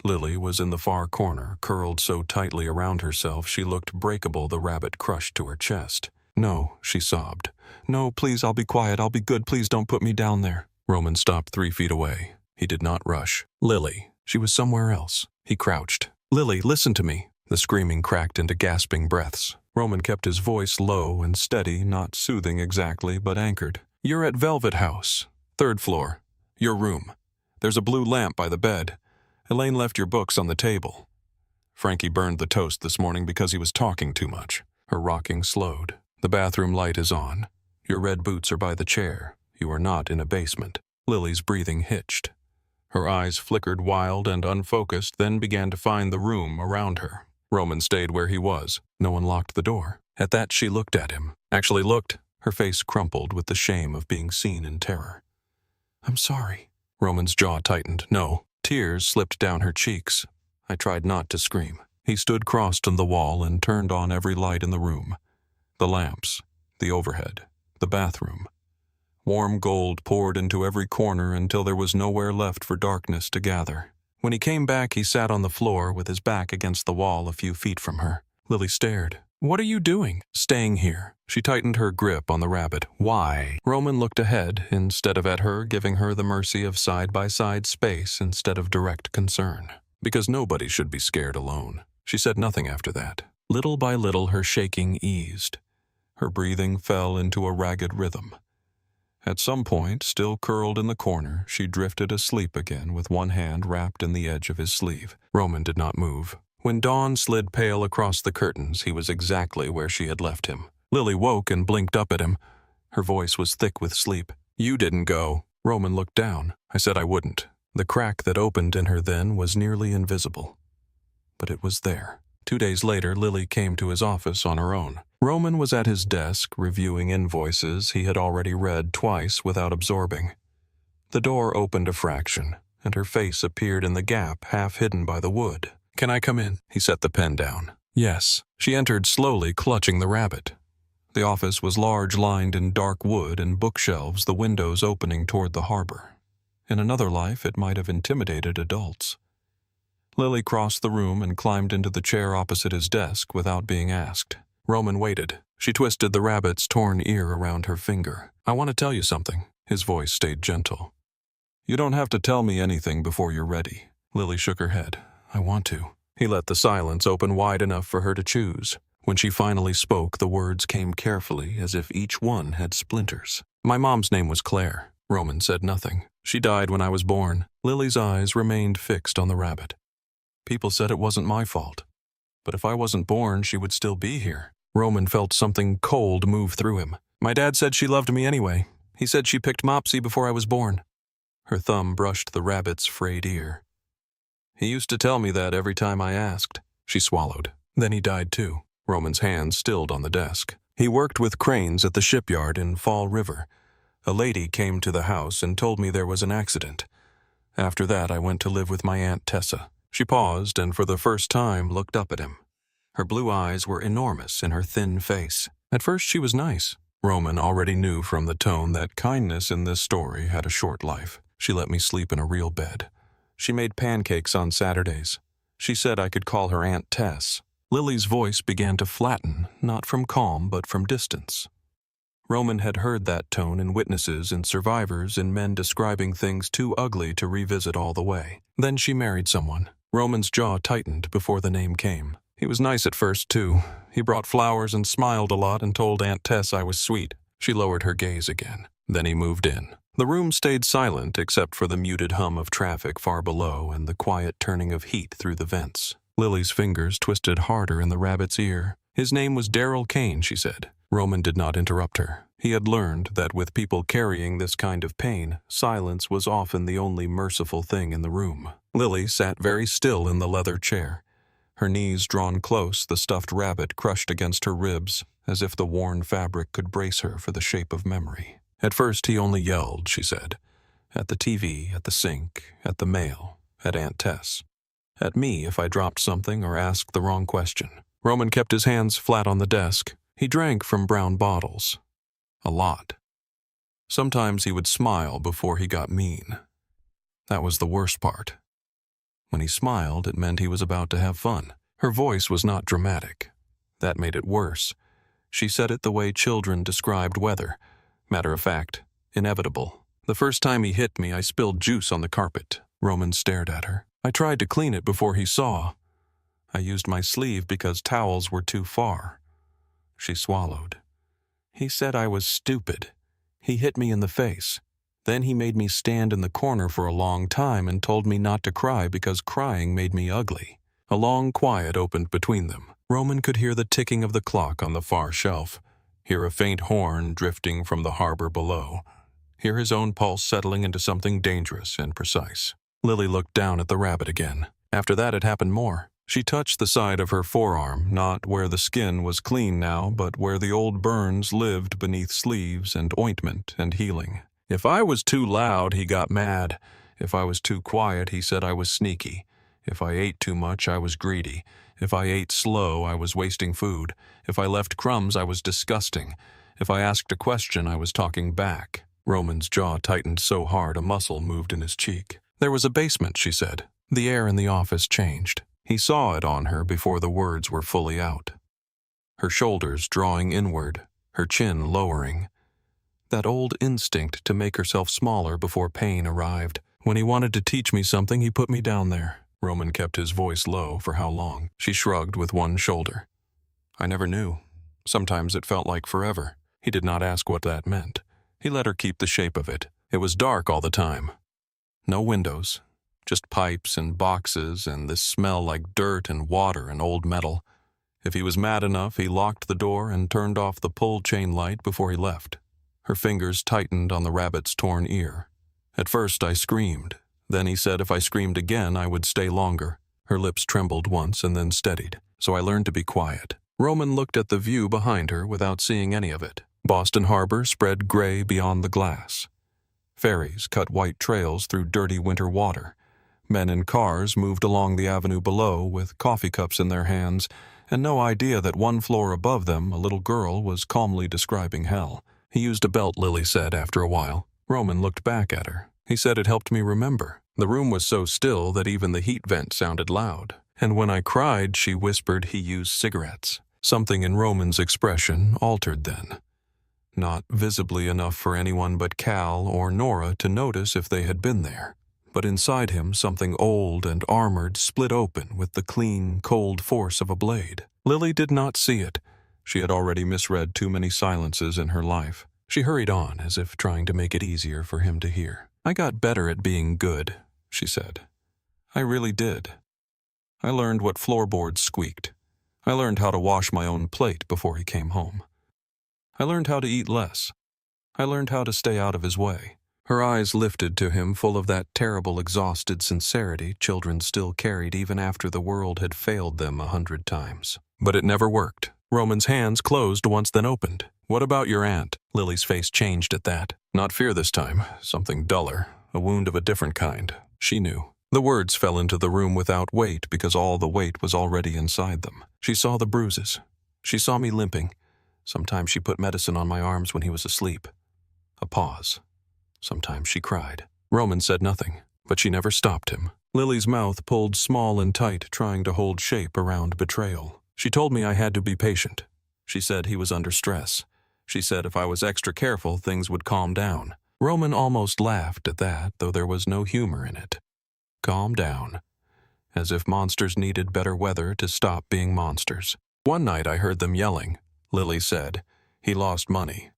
Lily was in the far corner, curled so tightly around herself she looked breakable, the rabbit crushed to her chest. "No," she sobbed. "No, please, I'll be quiet, I'll be good, please don't put me down there." Roman stopped 3 feet away. He did not rush. Lily. She was somewhere else. He crouched. "Lily, listen to me." The screaming cracked into gasping breaths. Roman kept his voice low and steady, not soothing exactly, but anchored. "You're at Velvet House, 3rd floor. Your room. There's a blue lamp by the bed. Elaine left your books on the table. Frankie burned the toast this morning because he was talking too much." Her rocking slowed. "The bathroom light is on. Your red boots are by the chair. You are not in a basement." Lily's breathing hitched. Her eyes flickered wild and unfocused, then began to find the room around her. Roman stayed where he was. No one locked the door. At that, she looked at him. Actually looked. Her face crumpled with the shame of being seen in terror. "I'm sorry." Roman's jaw tightened. No. Tears slipped down her cheeks. I tried not to scream. He stood crossed on the wall and turned on every light in the room. The lamps, the overhead, the bathroom. Warm gold poured into every corner until there was nowhere left for darkness to gather. When he came back, he sat on the floor with his back against the wall a few feet from her. Lily stared. "What are you doing?" "Staying here." She tightened her grip on the rabbit. "Why?" Roman looked ahead instead of at her, giving her the mercy of side-by-side space instead of direct concern. "Because nobody should be scared alone." She said nothing after that. Little by little, her shaking eased. Her breathing fell into a ragged rhythm. At some point, still curled in the corner, she drifted asleep again with one hand wrapped in the edge of his sleeve. Roman did not move. When dawn slid pale across the curtains, he was exactly where she had left him. Lily woke and blinked up at him. Her voice was thick with sleep. "You didn't go." Roman looked down. "I said I wouldn't." The crack that opened in her then was nearly invisible. But it was there. 2 days later, Lily came to his office on her own. Roman was at his desk, reviewing invoices he had already read twice without absorbing. The door opened a fraction, and her face appeared in the gap half hidden by the wood. "Can I come in?" He set the pen down. "Yes." She entered slowly, clutching the rabbit. The office was large, lined in dark wood and bookshelves, the windows opening toward the harbor. In another life, it might have intimidated adults. Lily crossed the room and climbed into the chair opposite his desk without being asked. Roman waited. She twisted the rabbit's torn ear around her finger. "I want to tell you something." His voice stayed gentle. "You don't have to tell me anything before you're ready." Lily shook her head. "I want to." He let the silence open wide enough for her to choose. When she finally spoke, the words came carefully, as if each one had splinters. "My mom's name was Claire." Roman said nothing. "She died when I was born." Lily's eyes remained fixed on the rabbit. "People said it wasn't my fault. But if I wasn't born, she would still be here." Roman felt something cold move through him. "My dad said she loved me anyway. He said she picked Mopsy before I was born." Her thumb brushed the rabbit's frayed ear. "He used to tell me that every time I asked." She swallowed. "Then he died too." Roman's hand stilled on the desk. "He worked with cranes at the shipyard in Fall River. A lady came to the house and told me there was an accident. After that, I went to live with my Aunt Tessa." She paused and for the first time looked up at him. Her blue eyes were enormous in her thin face. At first she was nice. Roman already knew from the tone that kindness in this story had a short life. "She let me sleep in a real bed. She made pancakes on Saturdays. She said I could call her Aunt Tess." Lily's voice began to flatten, not from calm but from distance. Roman had heard that tone in witnesses and survivors, in men describing things too ugly to revisit all the way. "Then she married someone." Roman's jaw tightened before the name came. "He was nice at first, too. He brought flowers and smiled a lot and told Aunt Tess I was sweet." She lowered her gaze again. "Then he moved in." The room stayed silent except for the muted hum of traffic far below and the quiet turning of heat through the vents. Lily's fingers twisted harder in the rabbit's ear. "His name was Daryl Kane," she said. Roman did not interrupt her. He had learned that with people carrying this kind of pain, silence was often the only merciful thing in the room. Lily sat very still in the leather chair. Her knees drawn close, the stuffed rabbit crushed against her ribs, as if the worn fabric could brace her for the shape of memory. "At first he only yelled," she said. "At the TV, at the sink, at the mail, at Aunt Tess. At me if I dropped something or asked the wrong question." Roman kept his hands flat on the desk. He drank from brown bottles. A lot. Sometimes he would smile before he got mean. That was the worst part. When he smiled, it meant he was about to have fun. Her voice was not dramatic. That made it worse. She said it the way children described weather. Matter of fact, inevitable. "The first time he hit me, I spilled juice on the carpet." Roman stared at her. "I tried to clean it before he saw. I used my sleeve because towels were too far." She swallowed. "He said I was stupid. He hit me in the face. Then he made me stand in the corner for a long time and told me not to cry because crying made me ugly." A long quiet opened between them. Roman could hear the ticking of the clock on the far shelf, hear a faint horn drifting from the harbor below, hear his own pulse settling into something dangerous and precise. Lily looked down at the rabbit again. After that, it happened more. She touched the side of her forearm, not where the skin was clean now, but where the old burns lived beneath sleeves and ointment and healing. If I was too loud, he got mad. If I was too quiet, he said I was sneaky. If I ate too much, I was greedy. If I ate slow, I was wasting food. If I left crumbs, I was disgusting. If I asked a question, I was talking back. Roman's jaw tightened so hard a muscle moved in his cheek. There was a basement, she said. The air in the office changed. He saw it on her before the words were fully out. Her shoulders drawing inward, her chin lowering. That old instinct to make herself smaller before pain arrived. When he wanted to teach me something, he put me down there. Roman kept his voice low for how long? She shrugged with one shoulder. I never knew. Sometimes it felt like forever. He did not ask what that meant. He let her keep the shape of it. It was dark all the time. No windows, just pipes and boxes and this smell like dirt and water and old metal. If he was mad enough, he locked the door and turned off the pull chain light before he left. Her fingers tightened on the rabbit's torn ear. At first I screamed. Then he said if I screamed again, I would stay longer. Her lips trembled once and then steadied, so I learned to be quiet. Roman looked at the view behind her without seeing any of it. Boston Harbor spread gray beyond the glass. Ferries cut white trails through dirty winter water. Men in cars moved along the avenue below with coffee cups in their hands, and no idea that one floor above them a little girl was calmly describing hell. He used a belt, Lily said after a while. Roman looked back at her. He said it helped me remember. The room was so still that even the heat vent sounded loud. And when I cried, she whispered he used cigarettes. Something in Roman's expression altered then. Not visibly enough for anyone but Cal or Nora to notice if they had been there. But inside him, something old and armored split open with the clean, cold force of a blade. Lily did not see it. She had already misread too many silences in her life. She hurried on, as if trying to make it easier for him to hear. I got better at being good, she said. I really did. I learned what floorboards squeaked. I learned how to wash my own plate before he came home. I learned how to eat less. I learned how to stay out of his way. Her eyes lifted to him, full of that terrible, exhausted sincerity children still carried even after the world had failed them 100 times. But it never worked. Roman's hands closed once, then opened. What about your aunt? Lily's face changed at that. Not fear this time. Something duller. A wound of a different kind. She knew. The words fell into the room without weight because all the weight was already inside them. She saw the bruises. She saw me limping. Sometimes she put medicine on my arms when he was asleep. A pause. Sometimes she cried. Roman said nothing, but she never stopped him. Lily's mouth pulled small and tight, trying to hold shape around betrayal. She told me I had to be patient. She said he was under stress. She said if I was extra careful, things would calm down. Roman almost laughed at that, though there was no humor in it. Calm down. As if monsters needed better weather to stop being monsters. One night I heard them yelling. Lily said, he lost money.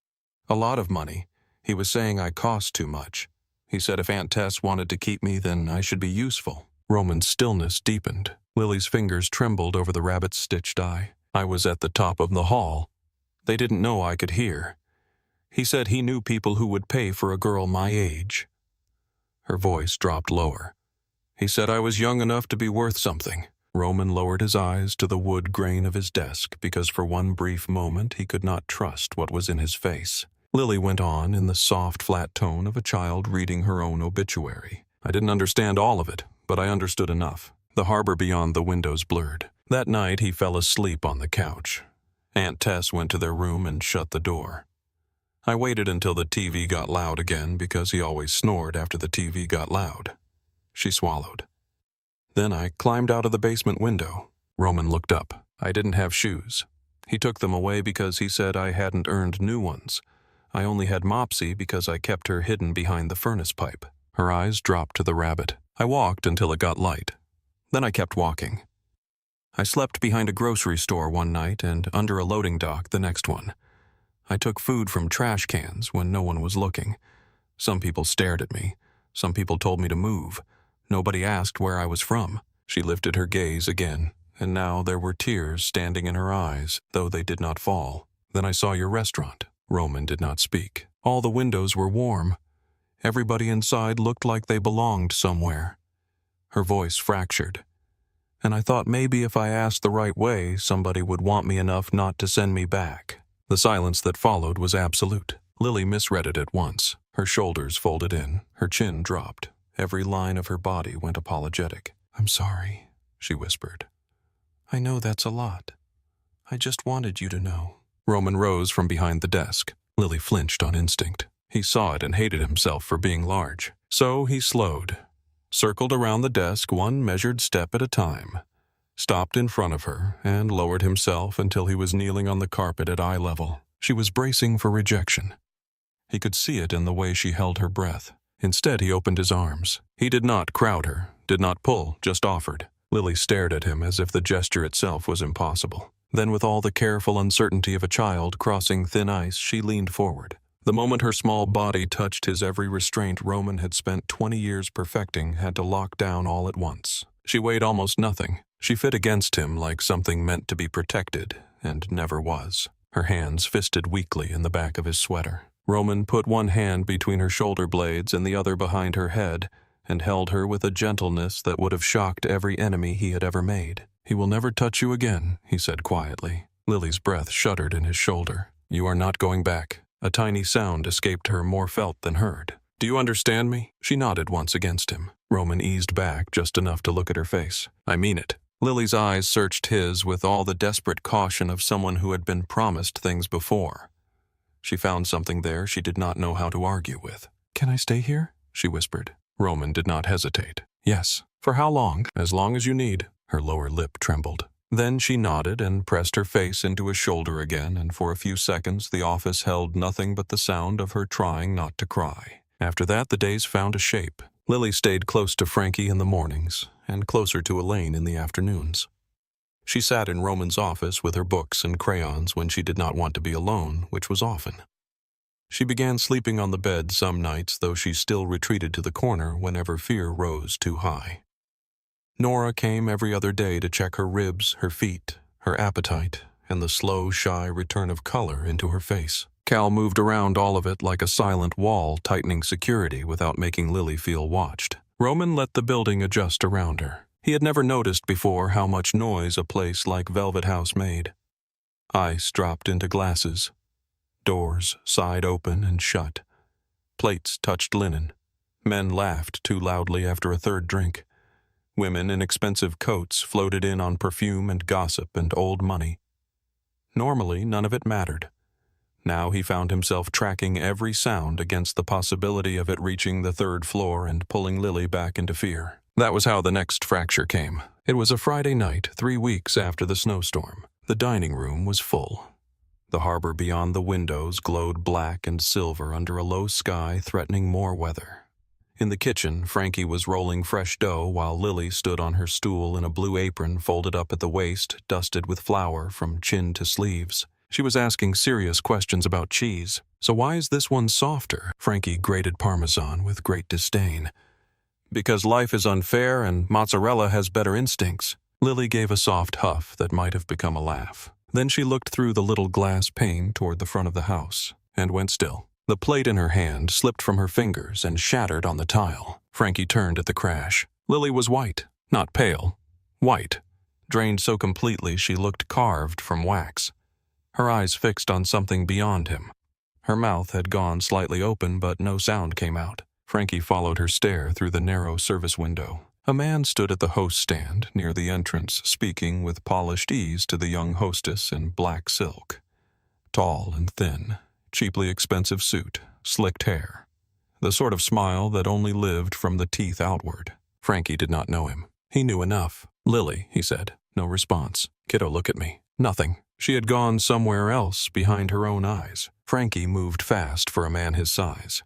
A lot of money. He was saying I cost too much. He said if Aunt Tess wanted to keep me, then I should be useful. Roman's stillness deepened. Lily's fingers trembled over the rabbit's stitched eye. I was at the top of the hall. They didn't know I could hear. He said he knew people who would pay for a girl my age. Her voice dropped lower. He said I was young enough to be worth something. Roman lowered his eyes to the wood grain of his desk because for one brief moment he could not trust what was in his face. Lily went on in the soft, flat tone of a child reading her own obituary. I didn't understand all of it, but I understood enough. The harbor beyond the windows blurred. That night he fell asleep on the couch. Aunt Tess went to their room and shut the door. I waited until the TV got loud again because he always snored after the TV got loud. She swallowed. Then I climbed out of the basement window. Roman looked up. I didn't have shoes. He took them away because he said I hadn't earned new ones. I only had Mopsy because I kept her hidden behind the furnace pipe. Her eyes dropped to the rabbit. I walked until it got light. Then I kept walking. I slept behind a grocery store one night and under a loading dock the next one. I took food from trash cans when no one was looking. Some people stared at me. Some people told me to move. Nobody asked where I was from. She lifted her gaze again, and now there were tears standing in her eyes, though they did not fall. Then I saw your restaurant. Roman did not speak. All the windows were warm. Everybody inside looked like they belonged somewhere. her voice fractured. "And I thought maybe if I asked the right way, somebody would want me enough not to send me back." The silence that followed was absolute. Lily misread it at once. Her shoulders folded in, her chin dropped. Every line of her body went apologetic. "I'm sorry," she whispered. "I know that's a lot. I just wanted you to know." Roman rose from behind the desk. Lily flinched on instinct. He saw it and hated himself for being large. So he slowed, circled around the desk one measured step at a time, stopped in front of her, and lowered himself until he was kneeling on the carpet at eye level. She was bracing for rejection. He could see it in the way she held her breath. Instead, he opened his arms. He did not crowd her, did not pull, just offered. Lily stared at him as if the gesture itself was impossible. Then, with all the careful uncertainty of a child crossing thin ice, she leaned forward. The moment her small body touched his, every restraint Roman had spent 20 years perfecting had to lock down all at once. She weighed almost nothing. She fit against him like something meant to be protected, and never was. Her hands fisted weakly in the back of his sweater. Roman put one hand between her shoulder blades and the other behind her head, and held her with a gentleness that would have shocked every enemy he had ever made. "He will never touch you again," he said quietly. Lily's breath shuddered in his shoulder. "You are not going back." A tiny sound escaped her, more felt than heard. "Do you understand me?" She nodded once against him. Roman eased back just enough to look at her face. "I mean it." Lily's eyes searched his with all the desperate caution of someone who had been promised things before. She found something there she did not know how to argue with. "Can I stay here?" she whispered. Roman did not hesitate. "Yes." "For how long?" "As long as you need." Her lower lip trembled. Then she nodded and pressed her face into his shoulder again, and for a few seconds the office held nothing but the sound of her trying not to cry. After that, the days found a shape. Lily stayed close to Frankie in the mornings, and closer to Elaine in the afternoons. She sat in Roman's office with her books and crayons when she did not want to be alone, which was often. She began sleeping on the bed some nights, though she still retreated to the corner whenever fear rose too high. Nora came every other day to check her ribs, her feet, her appetite, and the slow, shy return of color into her face. Cal moved around all of it like a silent wall, tightening security without making Lily feel watched. Roman let the building adjust around her. He had never noticed before how much noise a place like Velvet House made. Ice dropped into glasses. Doors sighed open and shut. Plates touched linen. Men laughed too loudly after a third drink. Women in expensive coats floated in on perfume and gossip and old money. Normally, none of it mattered. Now he found himself tracking every sound against the possibility of it reaching the third floor and pulling Lily back into fear. That was how the next fracture came. It was a Friday night, 3 weeks after the snowstorm. The dining room was full. The harbor beyond the windows glowed black and silver under a low sky threatening more weather. In the kitchen, Frankie was rolling fresh dough while Lily stood on her stool in a blue apron folded up at the waist, dusted with flour from chin to sleeves. She was asking serious questions about cheese. "So why is this one softer?" Frankie grated Parmesan with great disdain. "Because life is unfair and mozzarella has better instincts." Lily gave a soft huff that might have become a laugh. Then she looked through the little glass pane toward the front of the house and went still. The plate in her hand slipped from her fingers and shattered on the tile. Frankie turned at the crash. Lily was white, not pale. White, drained so completely she looked carved from wax. Her eyes fixed on something beyond him. Her mouth had gone slightly open, but no sound came out. Frankie followed her stare through the narrow service window. A man stood at the host stand near the entrance, speaking with polished ease to the young hostess in black silk. Tall and thin, cheaply expensive suit, slicked hair. The sort of smile that only lived from the teeth outward. Frankie did not know him. He knew enough. "Lily," he said. No response. "Kiddo, look at me." Nothing. She had gone somewhere else behind her own eyes. Frankie moved fast for a man his size.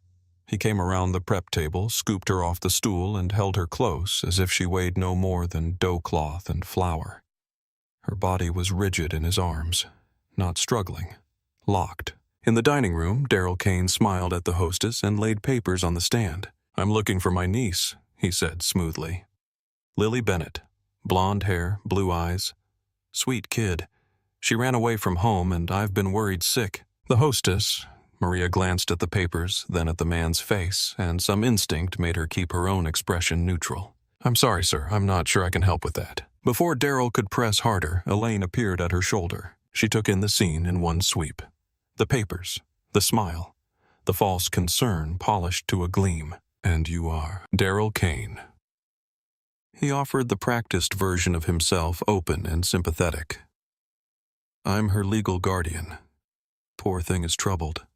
He came around the prep table, scooped her off the stool, and held her close as if she weighed no more than dough cloth and flour. Her body was rigid in his arms, not struggling, locked. In the dining room, Daryl Kane smiled at the hostess and laid papers on the stand. "I'm looking for my niece," he said smoothly. "Lily Bennett. Blonde hair, blue eyes. Sweet kid. She ran away from home and I've been worried sick." The hostess, Maria, glanced at the papers, then at the man's face, and some instinct made her keep her own expression neutral. I'm sorry, sir. I'm not sure I can help with that. Before Daryl could press harder, Elaine appeared at her shoulder. She took in the scene in one sweep. The papers, the smile, the false concern polished to a gleam. And you are Daryl Kane. He offered the practiced version of himself, open and sympathetic. I'm her legal guardian. Poor thing is troubled.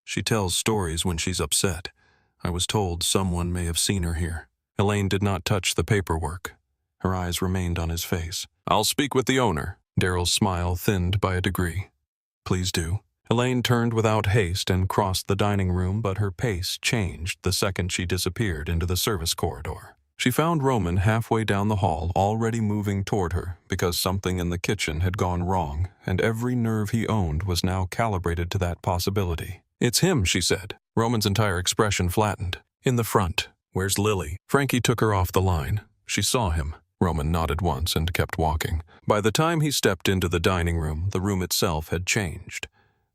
She tells stories when she's upset. I was told someone may have seen her here. Elaine did not touch the paperwork. Her eyes remained on his face. I'll speak with the owner. Daryl's smile thinned by a degree. Please do. Elaine turned without haste and crossed the dining room, but her pace changed the second she disappeared into the service corridor. She found Roman halfway down the hall, already moving toward her because something in the kitchen had gone wrong, and every nerve he owned was now calibrated to that possibility. It's him, she said. Roman's entire expression flattened. In the front. Where's Lily? Frankie took her off the line. She saw him. Roman nodded once and kept walking. By the time he stepped into the dining room, the room itself had changed.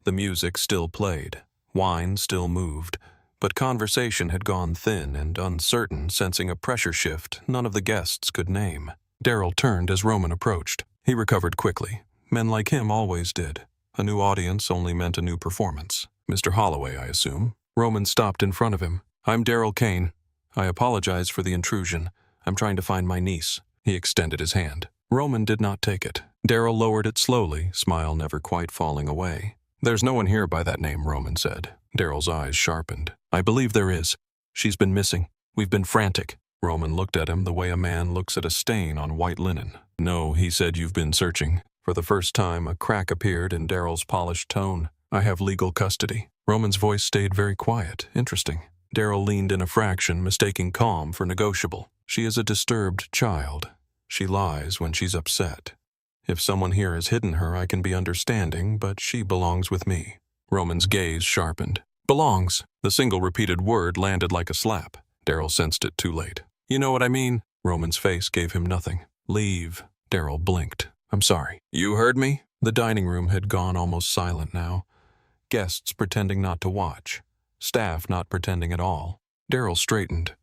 The music still played. Wine still moved. But conversation had gone thin and uncertain, sensing a pressure shift none of the guests could name. Daryl turned as Roman approached. He recovered quickly. Men like him always did. A new audience only meant a new performance. Mr. Holloway, I assume. Roman stopped in front of him. I'm Daryl Kane. I apologize for the intrusion. I'm trying to find my niece. He extended his hand. Roman did not take it. Daryl lowered it slowly, smile never quite falling away. There's no one here by that name, Roman said. Daryl's eyes sharpened. I believe there is. She's been missing. We've been frantic. Roman looked at him the way a man looks at a stain on white linen. No, he said, you've been searching. For the first time, a crack appeared in Daryl's polished tone. I have legal custody. Roman's voice stayed very quiet. Interesting. Daryl leaned in a fraction, mistaking calm for negotiable. She is a disturbed child. She lies when she's upset. If someone here has hidden her, I can be understanding, but she belongs with me. Roman's gaze sharpened. Belongs. The single repeated word landed like a slap. Daryl sensed it too late. You know what I mean? Roman's face gave him nothing. Leave. Daryl blinked. I'm sorry. You heard me? The dining room had gone almost silent now. Guests pretending not to watch. Staff not pretending at all. Daryl straightened.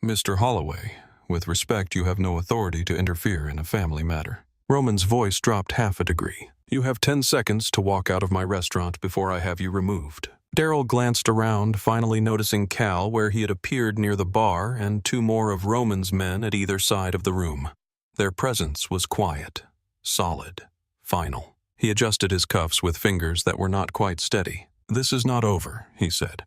Mr. Holloway, with respect, you have no authority to interfere in a family matter. Roman's voice dropped half a degree. You have 10 seconds to walk out of my restaurant before I have you removed. Daryl glanced around, finally noticing Cal where he had appeared near the bar and two more of Roman's men at either side of the room. Their presence was quiet, solid, final. He adjusted his cuffs with fingers that were not quite steady. This is not over, he said.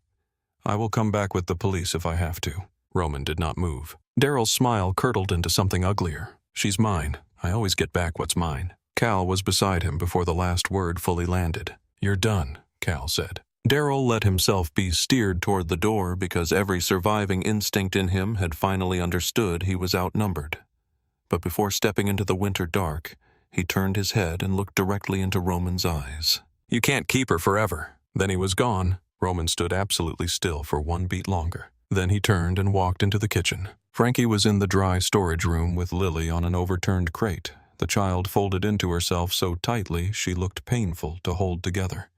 I will come back with the police if I have to. Roman did not move. Daryl's smile curdled into something uglier. She's mine. I always get back what's mine. Cal was beside him before the last word fully landed. You're done, Cal said. Daryl let himself be steered toward the door because every surviving instinct in him had finally understood he was outnumbered. But before stepping into the winter dark, he turned his head and looked directly into Roman's eyes. You can't keep her forever. Then he was gone. Roman stood absolutely still for one beat longer. Then he turned and walked into the kitchen. Frankie was in the dry storage room with Lily on an overturned crate, the child folded into herself so tightly she looked painful to hold together.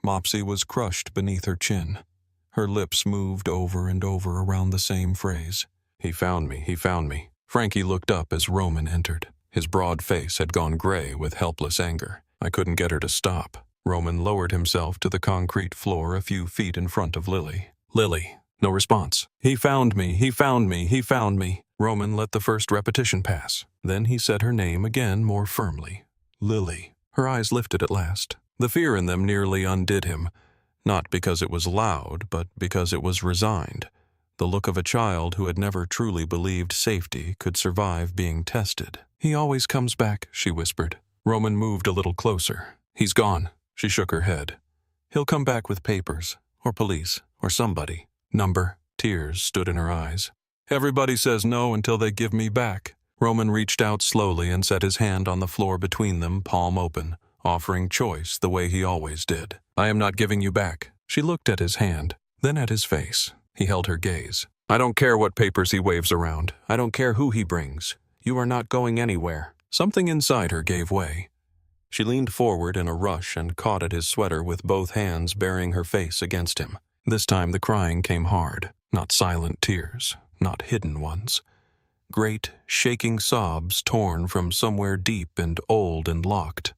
Mopsy was crushed beneath her chin. Her lips moved over and over around the same phrase. He found me, he found me. Frankie looked up as Roman entered. His broad face had gone gray with helpless anger. I couldn't get her to stop. Roman lowered himself to the concrete floor a few feet in front of Lily. Lily. No response. He found me, he found me, he found me. Roman let the first repetition pass. Then he said her name again more firmly. Lily. Her eyes lifted at last. The fear in them nearly undid him, not because it was loud, but because it was resigned. The look of a child who had never truly believed safety could survive being tested. He always comes back, she whispered. Roman moved a little closer. He's gone. She shook her head. He'll come back with papers, or police, or somebody. Number. Tears stood in her eyes. Everybody says no until they give me back. Roman reached out slowly and set his hand on the floor between them, palm open, offering choice the way he always did. I am not giving you back. She looked at his hand, then at his face. He held her gaze. I don't care what papers he waves around. I don't care who he brings. You are not going anywhere. Something inside her gave way. She leaned forward in a rush and caught at his sweater with both hands, burying her face against him. This time the crying came hard, not silent tears, not hidden ones. great, shaking sobs torn from somewhere deep and old and locked.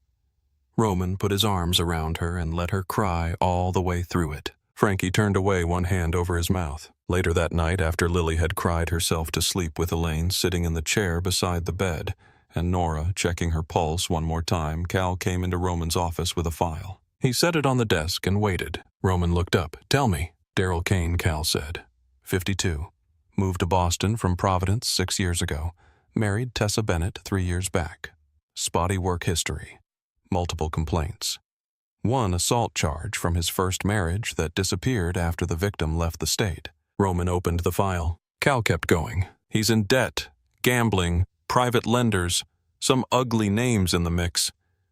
Roman put his arms around her and let her cry all the way through it. Frankie turned away, one hand over his mouth. Later that night, after Lily had cried herself to sleep with Elaine sitting in the chair beside the bed, and Nora checking her pulse one more time, Cal came into Roman's office with a file. He set it on the desk and waited. Roman looked up. "Tell me." "Daryl Kane," Cal said. 52. Moved to Boston from Providence 6 years ago. Married Tessa Bennett 3 years back. Spotty work history. Multiple complaints. One assault charge from his first marriage that disappeared after the victim left the state. Roman opened the file. Cal kept going. He's in debt, gambling, private lenders, some ugly names in the mix.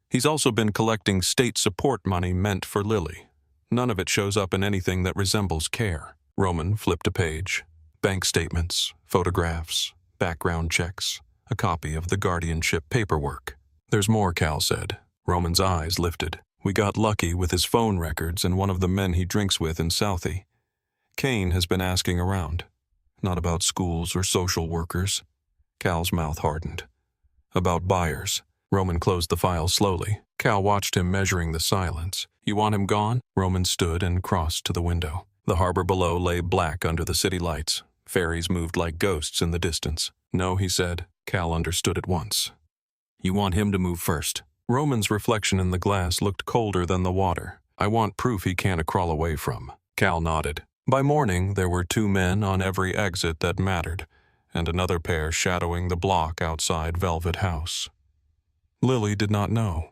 He's also been collecting state support money meant for Lily. None of it shows up in anything that resembles care. Roman flipped a page. Bank statements, photographs, background checks, a copy of the guardianship paperwork. "There's more," Cal said. Roman's eyes lifted. "We got lucky with his phone records and one of the men he drinks with in Southie. Kane has been asking around. Not about schools or social workers." Cal's mouth hardened. "About buyers." Roman closed the file slowly. Cal watched him measuring the silence. "You want him gone?" Roman stood and crossed to the window. The harbor below lay black under the city lights. Ferries moved like ghosts in the distance. "No," he said. Cal understood at once. "You want him to move first." Roman's reflection in the glass looked colder than the water. "I want proof he can't crawl away from." Cal nodded. By morning, there were 2 men on every exit that mattered, and another pair shadowing the block outside Velvet House. Lily did not know.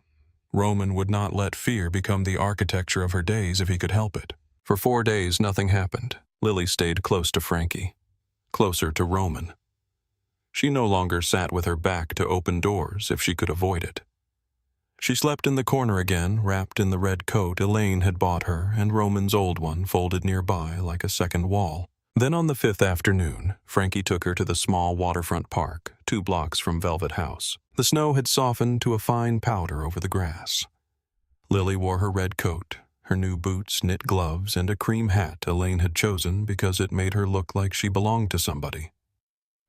Roman would not let fear become the architecture of her days if he could help it. For 4 days, nothing happened. Lily stayed close to Frankie, closer to Roman. She no longer sat with her back to open doors if she could avoid it. She slept in the corner again, wrapped in the red coat Elaine had bought her and Roman's old one folded nearby like a second wall. Then on the 5th afternoon, Frankie took her to the small waterfront park, 2 blocks from Velvet House. The snow had softened to a fine powder over the grass. Lily wore her red coat, her new boots, knit gloves, and a cream hat Elaine had chosen because it made her look like she belonged to somebody.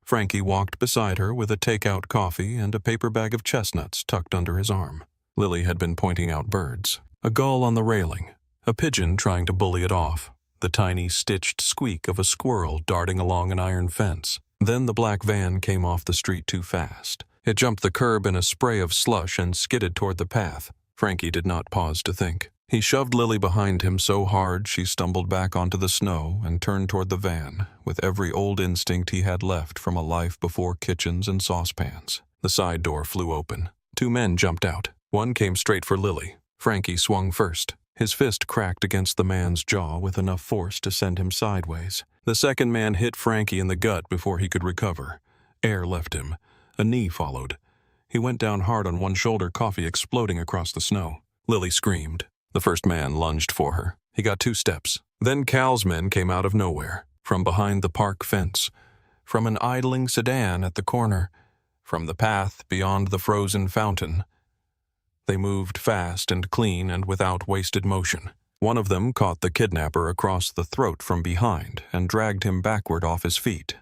Frankie walked beside her with a take-out coffee and a paper bag of chestnuts tucked under his arm. Lily had been pointing out birds. A gull on the railing, a pigeon trying to bully it off, the tiny stitched squeak of a squirrel darting along an iron fence. Then the black van came off the street too fast. It jumped the curb in a spray of slush and skidded toward the path. Frankie did not pause to think. He shoved Lily behind him so hard she stumbled back onto the snow and turned toward the van, with every old instinct he had left from a life before kitchens and saucepans. The side door flew open. 2 men jumped out. One came straight for Lily. Frankie swung first. His fist cracked against the man's jaw with enough force to send him sideways. The second man hit Frankie in the gut before he could recover. Air left him. A knee followed. He went down hard on one shoulder, coffee exploding across the snow. Lily screamed. The first man lunged for her. He got 2 steps. Then Cal's men came out of nowhere, from behind the park fence, from an idling sedan at the corner, from the path beyond the frozen fountain. They moved fast and clean and without wasted motion. One of them caught the kidnapper across the throat from behind and dragged him backward off his feet.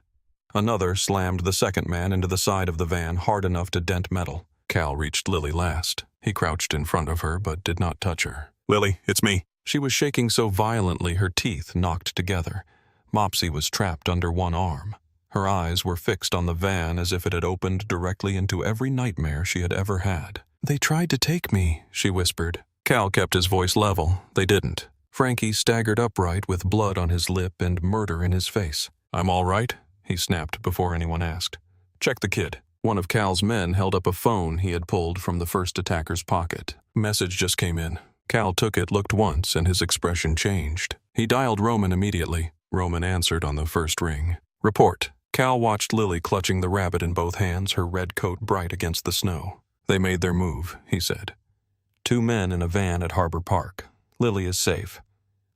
Another slammed the second man into the side of the van hard enough to dent metal. Cal reached Lily last. He crouched in front of her but did not touch her. "Lily, it's me." She was shaking so violently her teeth knocked together. Mopsy was trapped under one arm. Her eyes were fixed on the van as if it had opened directly into every nightmare she had ever had. "They tried to take me," she whispered. Cal kept his voice level. They didn't. Frankie staggered upright with blood on his lip and murder in his face. "I'm all right," he snapped before anyone asked. "Check the kid." One of Cal's men held up a phone he had pulled from the first attacker's pocket. Message just came in. Cal took it, looked once, and his expression changed. He dialed Roman immediately. Roman answered on the first ring. "Report." Cal watched Lily clutching the rabbit in both hands, her red coat bright against the snow. "They made their move," he said. 2 men in a van at Harbor Park. Lily is safe.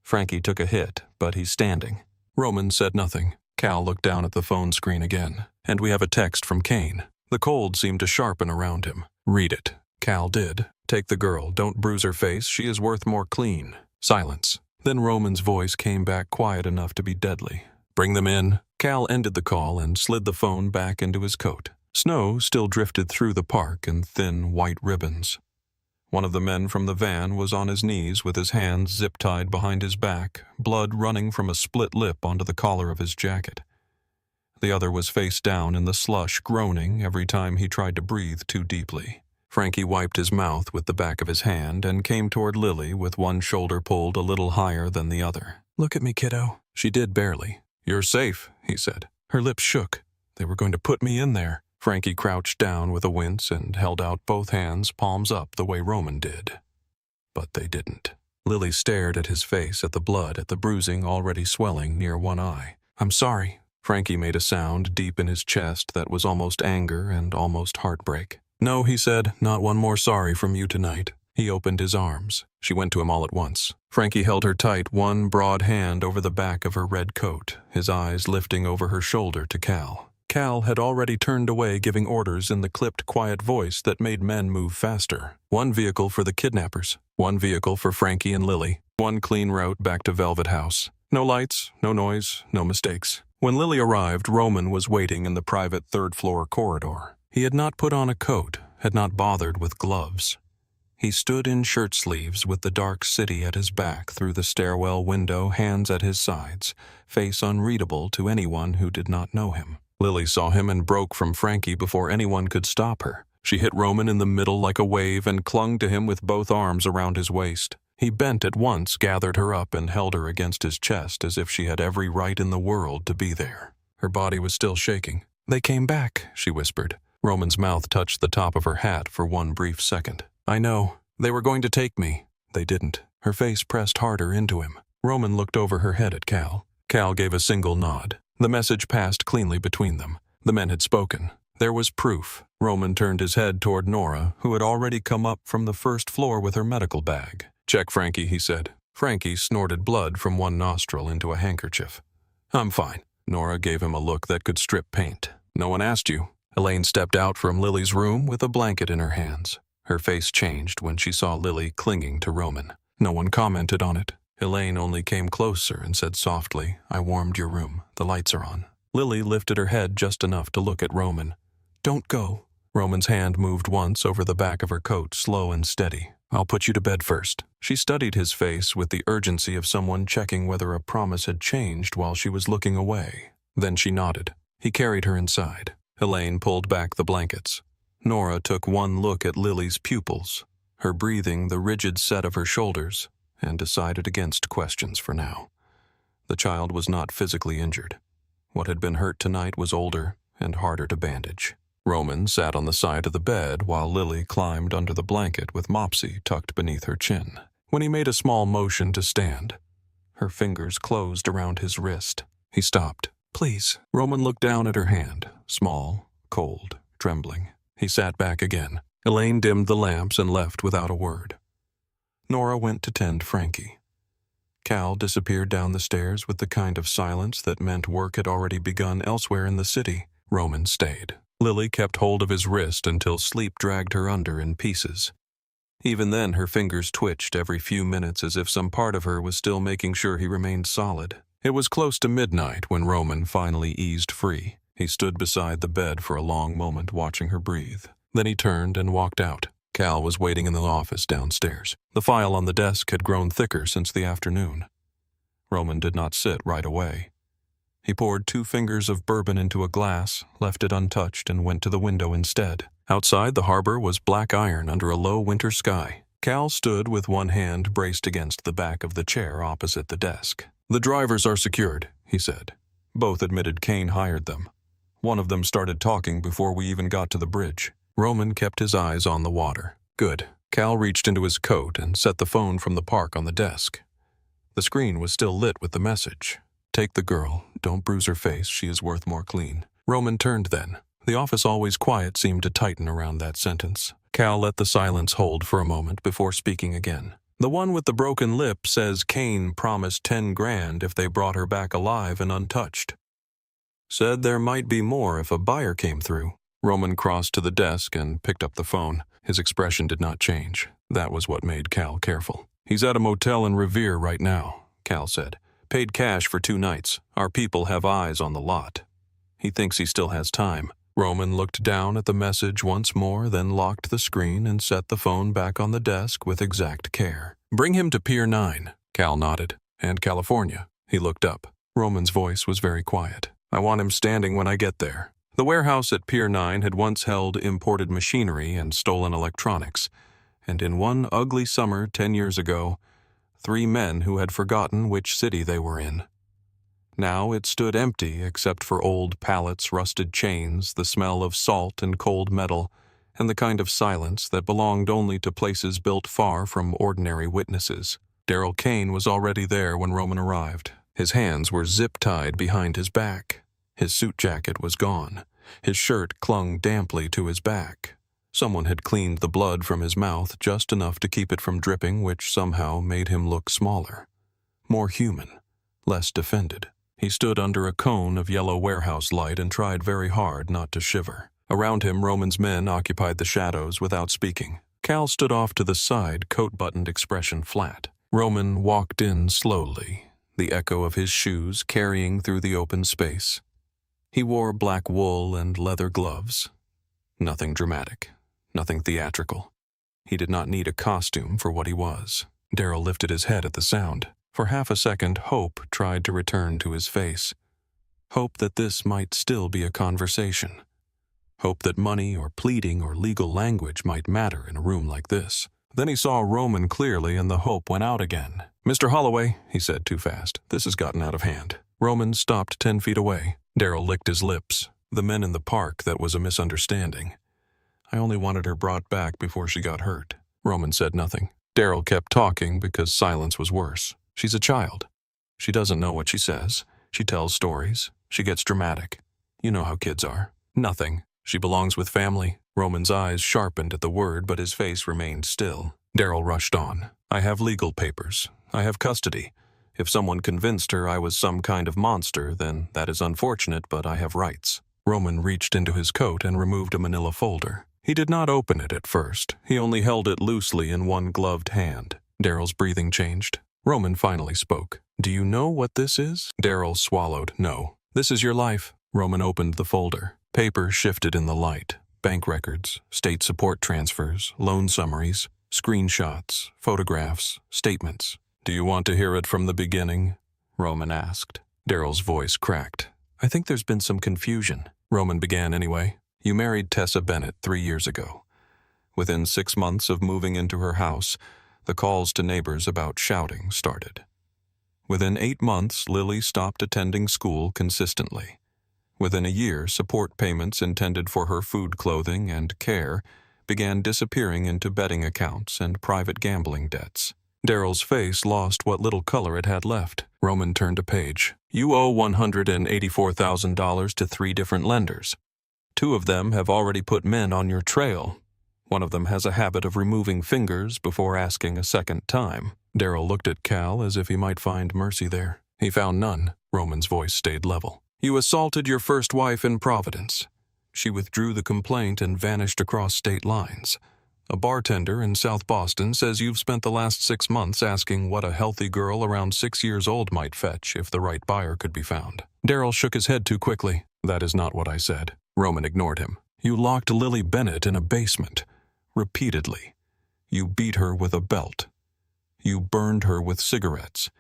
Frankie took a hit, but he's standing. Roman said nothing. Cal looked down at the phone screen again. "And we have a text from Kane." The cold seemed to sharpen around him. "Read it." Cal did. "Take the girl. Don't bruise her face. She is worth more clean." Silence. Then Roman's voice came back quiet enough to be deadly. "Bring them in." Cal ended the call and slid the phone back into his coat. Snow still drifted through the park in thin white ribbons. One of the men from the van was on his knees with his hands zip-tied behind his back, blood running from a split lip onto the collar of his jacket. The other was face down in the slush, groaning every time he tried to breathe too deeply. Frankie wiped his mouth with the back of his hand and came toward Lily with one shoulder pulled a little higher than the other. "Look at me, kiddo." She did barely. "You're safe," he said. Her lips shook. "They were going to put me in there." Frankie crouched down with a wince and held out both hands, palms up, the way Roman did. But they didn't. Lily stared at his face, at the blood, at the bruising already swelling near one eye. "I'm sorry." Frankie made a sound deep in his chest that was almost anger and almost heartbreak. "No," he said, "not one more sorry from you tonight." He opened his arms. She went to him all at once. Frankie held her tight, one broad hand over the back of her red coat, his eyes lifting over her shoulder to Cal. Cal had already turned away, giving orders in the clipped, quiet voice that made men move faster. One vehicle for the kidnappers, one vehicle for Frankie and Lily, one clean route back to Velvet House. No lights, no noise, no mistakes. When Lily arrived, Roman was waiting in the private third-floor corridor. He had not put on a coat, had not bothered with gloves. He stood in shirt sleeves with the dark city at his back through the stairwell window, hands at his sides, face unreadable to anyone who did not know him. Lily saw him and broke from Frankie before anyone could stop her. She hit Roman in the middle like a wave and clung to him with both arms around his waist. He bent at once, gathered her up, and held her against his chest as if she had every right in the world to be there. Her body was still shaking. "They came back," she whispered. Roman's mouth touched the top of her hat for one brief second. "I know. They were going to take me. They didn't." Her face pressed harder into him. Roman looked over her head at Cal. Cal gave a single nod. The message passed cleanly between them. The men had spoken. There was proof. Roman turned his head toward Nora, who had already come up from the first floor with her medical bag. "Check Frankie," he said. Frankie snorted blood from one nostril into a handkerchief. "I'm fine." Nora gave him a look that could strip paint. "No one asked you." Elaine stepped out from Lily's room with a blanket in her hands. Her face changed when she saw Lily clinging to Roman. No one commented on it. Elaine only came closer and said softly, "I warmed your room. The lights are on." Lily lifted her head just enough to look at Roman. "Don't go." Roman's hand moved once over the back of her coat, slow and steady. "I'll put you to bed first." She studied his face with the urgency of someone checking whether a promise had changed while she was looking away. Then she nodded. He carried her inside. Elaine pulled back the blankets. Nora took one look at Lily's pupils, her breathing the rigid set of her shoulders, and decided against questions for now. The child was not physically injured. What had been hurt tonight was older and harder to bandage. Roman sat on the side of the bed while Lily climbed under the blanket with Mopsy tucked beneath her chin. When he made a small motion to stand, her fingers closed around his wrist. He stopped. "Please." Roman looked down at her hand, small, cold, trembling. He sat back again. Elaine dimmed the lamps and left without a word. Nora went to tend Frankie. Cal disappeared down the stairs with the kind of silence that meant work had already begun elsewhere in the city. Roman stayed. Lily kept hold of his wrist until sleep dragged her under in pieces. Even then, her fingers twitched every few minutes as if some part of her was still making sure he remained solid. It was close to midnight when Roman finally eased free. He stood beside the bed for a long moment, watching her breathe. Then he turned and walked out. Cal was waiting in the office downstairs. The file on the desk had grown thicker since the afternoon. Roman did not sit right away. He poured 2 fingers of bourbon into a glass, left it untouched, and went to the window instead. Outside, the harbor was black iron under a low winter sky. Cal stood with one hand braced against the back of the chair opposite the desk. "The drivers are secured," he said. Both admitted Kane hired them. One of them started talking before we even got to the bridge. Roman kept his eyes on the water. "Good." Cal reached into his coat and set the phone from the park on the desk. The screen was still lit with the message. "Take the girl. Don't bruise her face. She is worth more clean." Roman turned then. The office always quiet seemed to tighten around that sentence. Cal let the silence hold for a moment before speaking again. "The one with the broken lip says Kane promised 10 grand if they brought her back alive and untouched. Said there might be more if a buyer came through." Roman crossed to the desk and picked up the phone. His expression did not change. That was what made Cal careful. "He's at a motel in Revere right now," Cal said. Paid cash for 2 nights. Our people have eyes on the lot. He thinks he still has time. Roman looked down at the message once more, then locked the screen and set the phone back on the desk with exact care. Bring him to Pier 9. Cal nodded. And California. He looked up. Roman's voice was very quiet. I want him standing when I get there. The warehouse at Pier 9 had once held imported machinery and stolen electronics, and in one ugly summer 10 years ago, 3 men who had forgotten which city they were in. Now it stood empty except for old pallets, rusted chains, the smell of salt and cold metal, and the kind of silence that belonged only to places built far from ordinary witnesses. Daryl Kane was already there when Roman arrived. His hands were zip-tied behind his back. His suit jacket was gone. His shirt clung damply to his back. Someone had cleaned the blood from his mouth just enough to keep it from dripping, which somehow made him look smaller. More human. Less defended. He stood under a cone of yellow warehouse light and tried very hard not to shiver. Around him, Roman's men occupied the shadows without speaking. Cal stood off to the side, coat-buttoned expression flat. Roman walked in slowly, the echo of his shoes carrying through the open space. He wore black wool and leather gloves. Nothing dramatic, nothing theatrical. He did not need a costume for what he was. Daryl lifted his head at the sound. For half a second, hope tried to return to his face. Hope that this might still be a conversation. Hope that money or pleading or legal language might matter in a room like this. Then he saw Roman clearly and the hope went out again. Mr. Holloway, he said too fast, this has gotten out of hand. Roman stopped 10 feet away. Daryl licked his lips. The men in the park, that was a misunderstanding. I only wanted her brought back before she got hurt. Roman said nothing. Daryl kept talking because silence was worse. She's a child. She doesn't know what she says. She tells stories. She gets dramatic. You know how kids are. Nothing. She belongs with family. Roman's eyes sharpened at the word, but his face remained still. Daryl rushed on. I have legal papers. I have custody. If someone convinced her I was some kind of monster, then that is unfortunate, but I have rights. Roman reached into his coat and removed a manila folder. He did not open it at first. He only held it loosely in one gloved hand. Daryl's breathing changed. Roman finally spoke. Do you know what this is? Daryl swallowed. No. This is your life. Roman opened the folder. Paper shifted in the light. Bank records, state support transfers, loan summaries, screenshots, photographs, statements. Do you want to hear it from the beginning? Roman asked. Daryl's voice cracked. I think there's been some confusion. Roman began anyway. You married Tessa Bennett 3 years ago. Within 6 months of moving into her house, the calls to neighbors about shouting started. Within 8 months, Lily stopped attending school consistently. Within a year, support payments intended for her food, clothing, and care began disappearing into betting accounts and private gambling debts. Daryl's face lost what little color it had left. Roman turned a page. You owe $184,000 to 3 different lenders. 2 of them have already put men on your trail. One of them has a habit of removing fingers before asking a second time. Daryl looked at Cal as if he might find mercy there. He found none. Roman's voice stayed level. You assaulted your first wife in Providence. She withdrew the complaint and vanished across state lines. A bartender in South Boston says you've spent the last 6 months asking what a healthy girl around 6 years old might fetch if the right buyer could be found. Daryl shook his head too quickly. That is not what I said. Roman ignored him. You locked Lily Bennett in a basement. Repeatedly. You beat her with a belt. You burned her with cigarettes.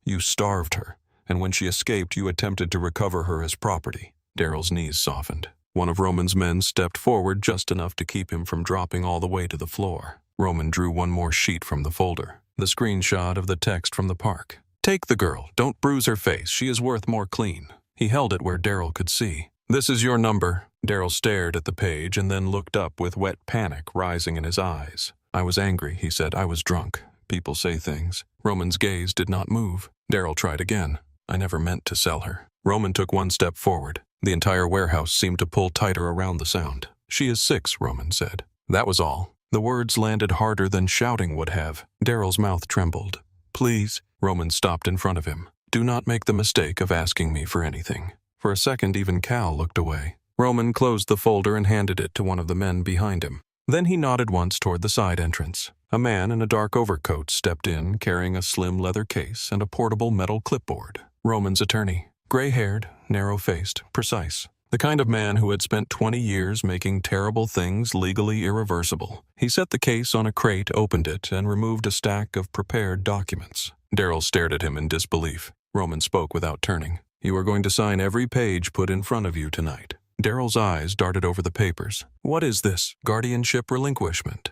You starved her, and when she escaped, you attempted to recover her as property. Daryl's knees softened. One of Roman's men stepped forward just enough to keep him from dropping all the way to the floor. Roman drew one more sheet from the folder, the screenshot of the text from the park. Take the girl. Don't bruise her face. She is worth more clean. He held it where Daryl could see. This is your number. Daryl stared at the page and then looked up with wet panic rising in his eyes. I was angry, he said. I was drunk. People say things. Roman's gaze did not move. Daryl tried again. I never meant to sell her. Roman took one step forward. The entire warehouse seemed to pull tighter around the sound. She is 6, Roman said. That was all. The words landed harder than shouting would have. Daryl's mouth trembled. Please. Roman stopped in front of him. Do not make the mistake of asking me for anything. For a second, even Cal looked away. Roman closed the folder and handed it to one of the men behind him. Then he nodded once toward the side entrance. A man in a dark overcoat stepped in, carrying a slim leather case and a portable metal clipboard. Roman's attorney. Gray-haired, narrow-faced, precise. The kind of man who had spent 20 years making terrible things legally irreversible. He set the case on a crate, opened it, and removed a stack of prepared documents. Darryl stared at him in disbelief. Roman spoke without turning. "You are going to sign every page put in front of you tonight." Darryl's eyes darted over the papers. "What is this? Guardianship relinquishment.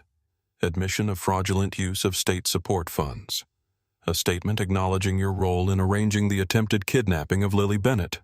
Admission of fraudulent use of state support funds. A statement acknowledging your role in arranging the attempted kidnapping of Lily Bennett.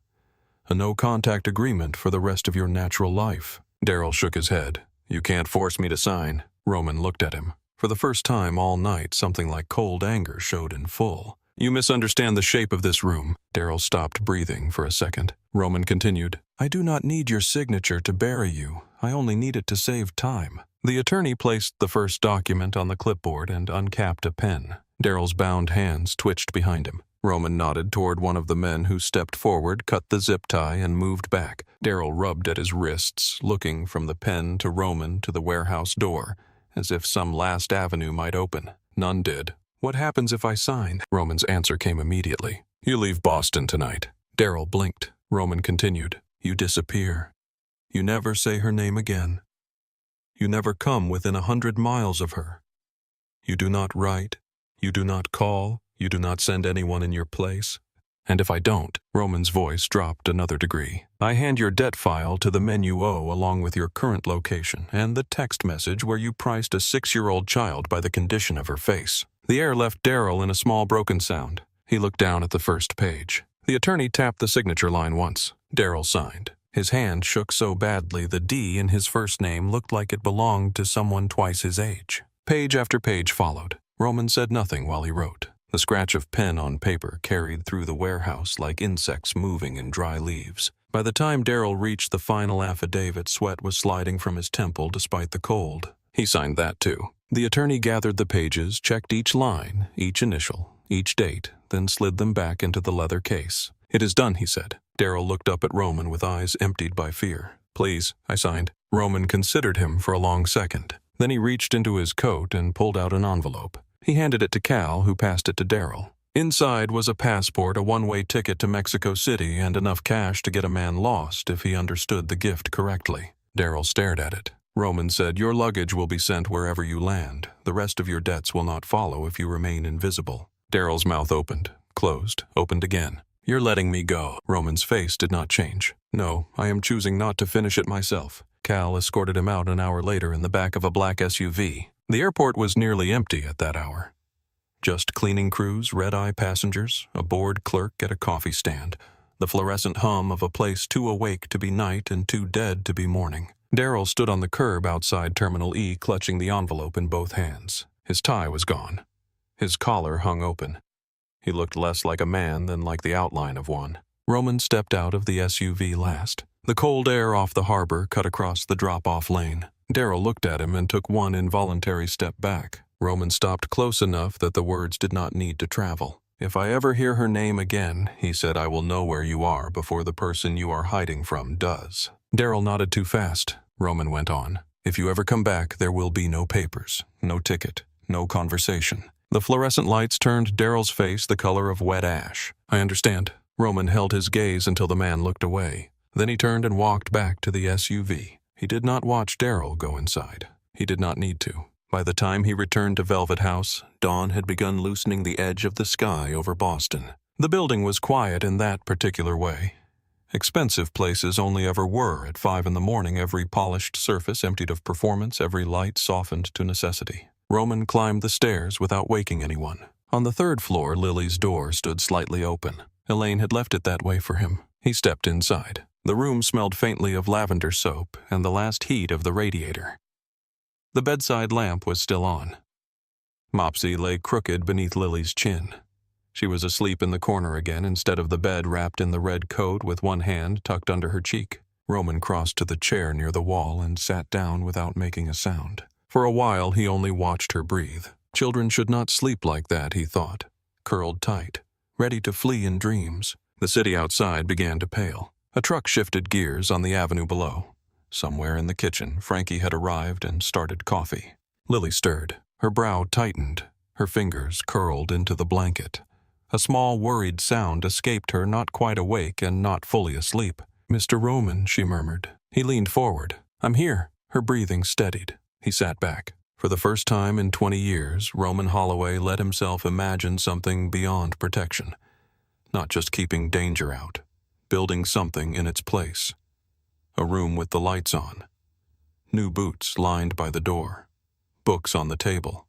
A no-contact agreement for the rest of your natural life." Darryl shook his head. "You can't force me to sign." Roman looked at him. For the first time all night, something like cold anger showed in full. "You misunderstand the shape of this room." Darryl stopped breathing for a second. Roman continued, "I do not need your signature to bury you. I only need it to save time." The attorney placed the first document on the clipboard and uncapped a pen. Darryl's bound hands twitched behind him. Roman nodded toward one of the men who stepped forward, cut the zip tie, and moved back. Darryl rubbed at his wrists, looking from the pen to Roman to the warehouse door, as if some last avenue might open. None did. "What happens if I sign?" Roman's answer came immediately. "You leave Boston tonight." Darryl blinked. Roman continued, "You disappear. You never say her name again. You never come within 100 miles of her. You do not write. You do not call. You do not send anyone in your place. And if I don't," Roman's voice dropped another degree, "I hand your debt file to the men you owe along with your current location and the text message where you priced a 6-year-old child by the condition of her face." The air left Darryl in a small broken sound. He looked down at the first page. The attorney tapped the signature line once. Darryl signed. His hand shook so badly the D in his first name looked like it belonged to someone twice his age. Page after page followed. Roman said nothing while he wrote. The scratch of pen on paper carried through the warehouse like insects moving in dry leaves. By the time Darryl reached the final affidavit, sweat was sliding from his temple despite the cold. He signed that too. The attorney gathered the pages, checked each line, each initial, each date, then slid them back into the leather case. "It is done," he said. Darryl looked up at Roman with eyes emptied by fear. "Please," I signed. Roman considered him for a long second. Then he reached into his coat and pulled out an envelope. He handed it to Cal, who passed it to Darryl. Inside was a passport, a one-way ticket to Mexico City, and enough cash to get a man lost if he understood the gift correctly. Darryl stared at it. Roman said, "Your luggage will be sent wherever you land. The rest of your debts will not follow if you remain invisible." Darryl's mouth opened, closed, opened again. "You're letting me go." Roman's face did not change. "No, I am choosing not to finish it myself." Cal escorted him out an hour later in the back of a black SUV. The airport was nearly empty at that hour. Just cleaning crews, red-eye passengers, a bored clerk at a coffee stand, the fluorescent hum of a place too awake to be night and too dead to be morning. Darryl stood on the curb outside Terminal E, clutching the envelope in both hands. His tie was gone. His collar hung open. He looked less like a man than like the outline of one. Roman stepped out of the SUV last. The cold air off the harbor cut across the drop-off lane. Darryl looked at him and took one involuntary step back. Roman stopped close enough that the words did not need to travel. "If I ever hear her name again," he said, "I will know where you are before the person you are hiding from does." Darryl nodded too fast. Roman went on. "If you ever come back, there will be no papers, no ticket, no conversation." The fluorescent lights turned Darryl's face the color of wet ash. "I understand." Roman held his gaze until the man looked away. Then he turned and walked back to the SUV. He did not watch Darryl go inside. He did not need to. By the time he returned to Velvet House, dawn had begun loosening the edge of the sky over Boston. The building was quiet in that particular way. Expensive places only ever were at 5 in the morning, every polished surface emptied of performance, every light softened to necessity. Roman climbed the stairs without waking anyone. On the 3rd floor, Lily's door stood slightly open. Elaine had left it that way for him. He stepped inside. The room smelled faintly of lavender soap and the last heat of the radiator. The bedside lamp was still on. Mopsy lay crooked beneath Lily's chin. She was asleep in the corner again instead of the bed wrapped in the red coat with one hand tucked under her cheek. Roman crossed to the chair near the wall and sat down without making a sound. For a while he only watched her breathe. Children should not sleep like that, he thought, curled tight, ready to flee in dreams. The city outside began to pale. A truck shifted gears on the avenue below. Somewhere in the kitchen, Frankie had arrived and started coffee. Lily stirred. Her brow tightened. Her fingers curled into the blanket. A small, worried sound escaped her, not quite awake and not fully asleep. "Mr. Roman," she murmured. He leaned forward. "I'm here." Her breathing steadied. He sat back. For the first time in 20 years, Roman Holloway let himself imagine something beyond protection. Not just keeping danger out, building something in its place. A room with the lights on. New boots lined by the door. Books on the table.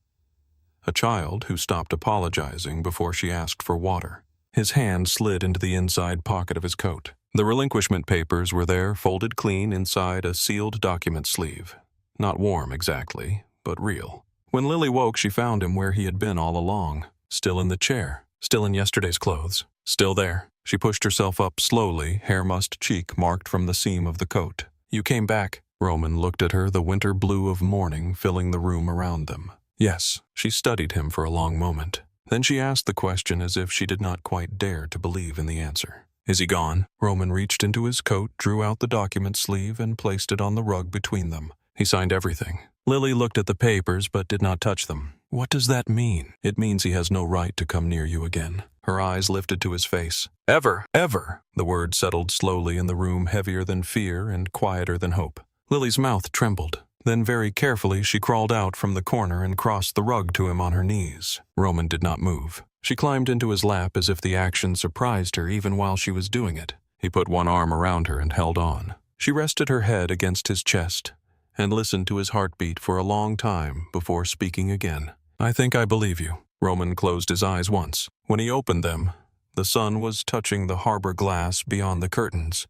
A child who stopped apologizing before she asked for water. His hand slid into the inside pocket of his coat. The relinquishment papers were there, folded clean inside a sealed document sleeve. Not warm exactly, but real. When Lily woke, she found him where he had been all along. Still in the chair. Still in yesterday's clothes. Still there. She pushed herself up slowly, hair-mussed cheek marked from the seam of the coat. "You came back." Roman looked at her, the winter blue of morning filling the room around them. "Yes." She studied him for a long moment. Then she asked the question as if she did not quite dare to believe in the answer. "Is he gone?" Roman reached into his coat, drew out the document sleeve, and placed it on the rug between them. "He signed everything." Lily looked at the papers but did not touch them. "What does that mean?" "It means he has no right to come near you again." Her eyes lifted to his face. "Ever, ever." The word settled slowly in the room, heavier than fear and quieter than hope. Lily's mouth trembled. Then very carefully she crawled out from the corner and crossed the rug to him on her knees. Roman did not move. She climbed into his lap as if the action surprised her even while she was doing it. He put one arm around her and held on. She rested her head against his chest and listened to his heartbeat for a long time before speaking again. "I think I believe you." Roman closed his eyes once. When he opened them, the sun was touching the harbor glass beyond the curtains,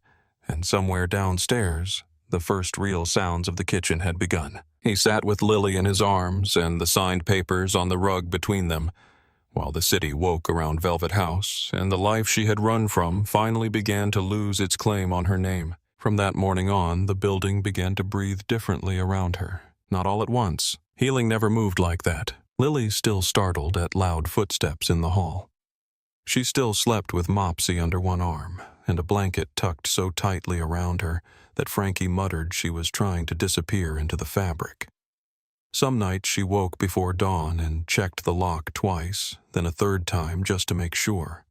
and somewhere downstairs, the first real sounds of the kitchen had begun. He sat with Lily in his arms and the signed papers on the rug between them, while the city woke around Velvet House, and the life she had run from finally began to lose its claim on her name. From that morning on, the building began to breathe differently around her. Not all at once. Healing never moved like that. Lily still startled at loud footsteps in the hall. She still slept with Mopsy under one arm, and a blanket tucked so tightly around her that Frankie muttered she was trying to disappear into the fabric. Some nights she woke before dawn and checked the lock twice, then a third time just to make sure.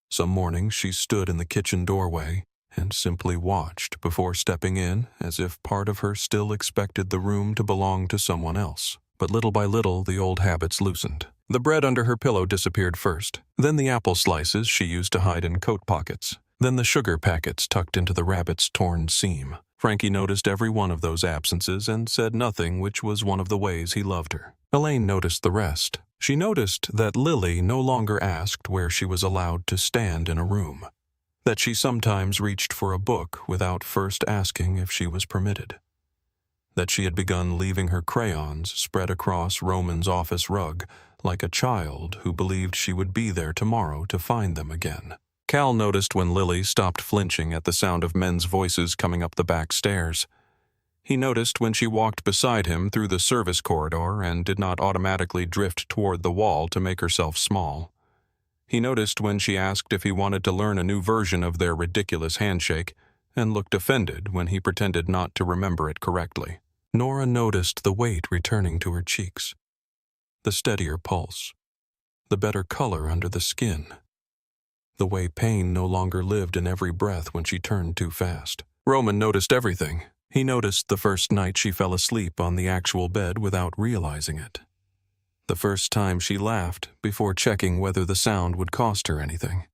Some mornings she stood in the kitchen doorway and simply watched before stepping in, as if part of her still expected the room to belong to someone else. But little by little the old habits loosened. The bread under her pillow disappeared first, then the apple slices she used to hide in coat pockets, then the sugar packets tucked into the rabbit's torn seam. Frankie noticed every one of those absences and said nothing, which was one of the ways he loved her. Elaine noticed the rest. She noticed that Lily no longer asked where she was allowed to stand in a room, that she sometimes reached for a book without first asking if she was permitted, that she had begun leaving her crayons spread across Roman's office rug like a child who believed she would be there tomorrow to find them again. Cal noticed when Lily stopped flinching at the sound of men's voices coming up the back stairs. He noticed when she walked beside him through the service corridor and did not automatically drift toward the wall to make herself small. He noticed when she asked if he wanted to learn a new version of their ridiculous handshake and looked offended when he pretended not to remember it correctly. Nora noticed the weight returning to her cheeks, the steadier pulse, the better color under the skin, the way pain no longer lived in every breath when she turned too fast. Roman noticed everything. He noticed the first night she fell asleep on the actual bed without realizing it. The first time she laughed before checking whether the sound would cost her anything.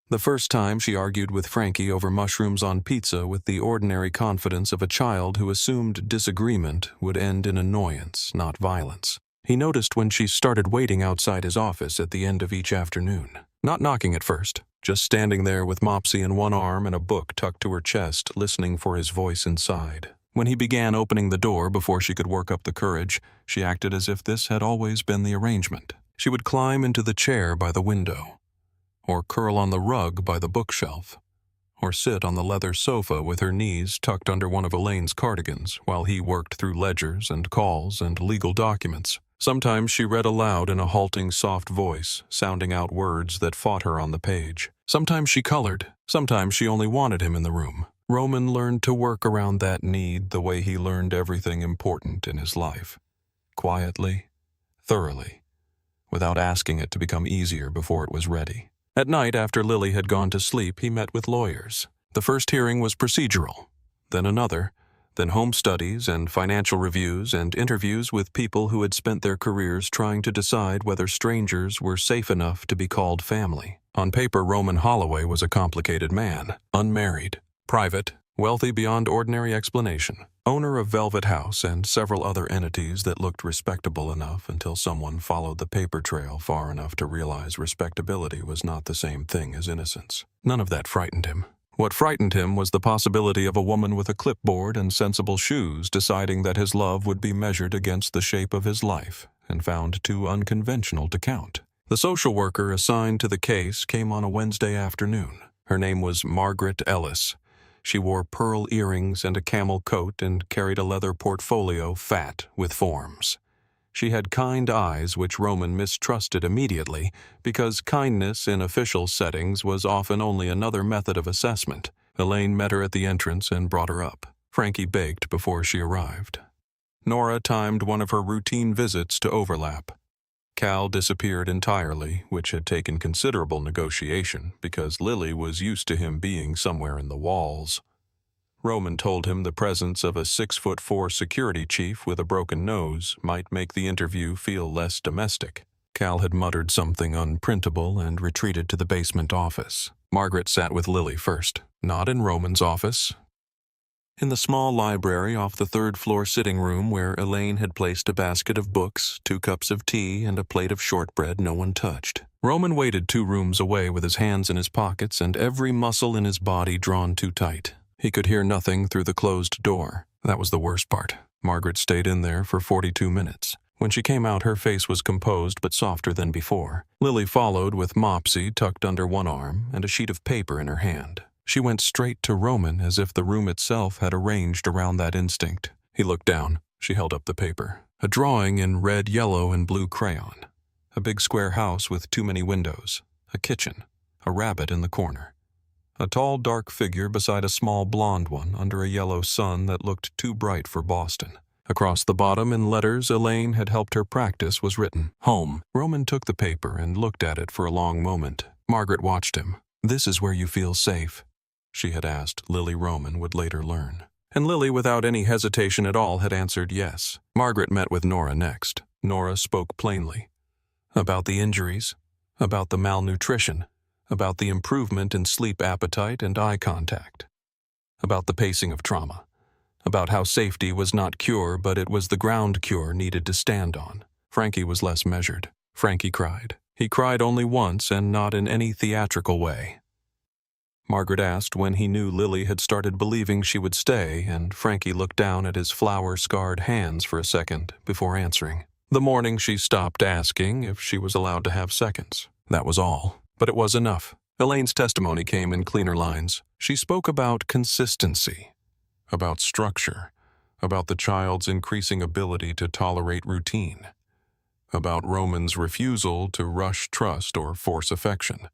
The first time she argued with Frankie over mushrooms on pizza with the ordinary confidence of a child who assumed disagreement would end in annoyance, not violence. He noticed when she started waiting outside his office at the end of each afternoon. Not knocking at first, just standing there with Mopsy in one arm and a book tucked to her chest, listening for his voice inside. When he began opening the door before she could work up the courage, she acted as if this had always been the arrangement. She would climb into the chair by the window, or curl on the rug by the bookshelf, or sit on the leather sofa with her knees tucked under one of Elaine's cardigans while he worked through ledgers and calls and legal documents. Sometimes she read aloud in a halting, soft voice, sounding out words that fought her on the page. Sometimes she colored. Sometimes she only wanted him in the room. Roman learned to work around that need the way he learned everything important in his life. Quietly, thoroughly, without asking it to become easier before it was ready. At night, after Lily had gone to sleep, he met with lawyers. The first hearing was procedural, then another, then home studies and financial reviews and interviews with people who had spent their careers trying to decide whether strangers were safe enough to be called family. On paper, Roman Holloway was a complicated man, unmarried, private, wealthy beyond ordinary explanation, owner of Velvet House and several other entities that looked respectable enough until someone followed the paper trail far enough to realize respectability was not the same thing as innocence. None of that frightened him. What frightened him was the possibility of a woman with a clipboard and sensible shoes deciding that his love would be measured against the shape of his life and found too unconventional to count. The social worker assigned to the case came on a Wednesday afternoon. Her name was Margaret Ellis. She wore pearl earrings and a camel coat and carried a leather portfolio fat with forms. She had kind eyes which Roman mistrusted immediately because kindness in official settings was often only another method of assessment. Elaine met her at the entrance and brought her up. Frankie baked before she arrived. Nora timed one of her routine visits to overlap. Cal disappeared entirely, which had taken considerable negotiation because Lily was used to him being somewhere in the walls. Roman told him the presence of a 6'4" security chief with a broken nose might make the interview feel less domestic. Cal had muttered something unprintable and retreated to the basement office. Margaret sat with Lily first, not in Roman's office. In the small library off the third-floor sitting room where Elaine had placed a basket of books, 2 cups of tea, and a plate of shortbread no one touched. Roman waited 2 rooms away with his hands in his pockets and every muscle in his body drawn too tight. He could hear nothing through the closed door. That was the worst part. Margaret stayed in there for 42 minutes. When she came out, her face was composed but softer than before. Lily followed with Mopsy tucked under one arm and a sheet of paper in her hand. She went straight to Roman as if the room itself had arranged around that instinct. He looked down. She held up the paper. A drawing in red, yellow, and blue crayon. A big square house with too many windows. A kitchen. A rabbit in the corner. A tall, dark figure beside a small blonde one under a yellow sun that looked too bright for Boston. Across the bottom, in letters Elaine had helped her practice, was written, "Home." Roman took the paper and looked at it for a long moment. Margaret watched him. "This is where you feel safe," she had asked. Lily Roman would later learn. And Lily, without any hesitation at all, had answered yes. Margaret met with Nora next. Nora spoke plainly. About the injuries, about the malnutrition, about the improvement in sleep appetite and eye contact, about the pacing of trauma, about how safety was not cure, but it was the ground cure needed to stand on. Frankie was less measured. Frankie cried. He cried only once and not in any theatrical way. Margaret asked when he knew Lily had started believing she would stay, and Frankie looked down at his flower-scarred hands for a second before answering. The morning she stopped asking if she was allowed to have seconds. That was all. But it was enough. Elaine's testimony came in cleaner lines. She spoke about consistency, about structure, about the child's increasing ability to tolerate routine, about Roman's refusal to rush trust or force affection,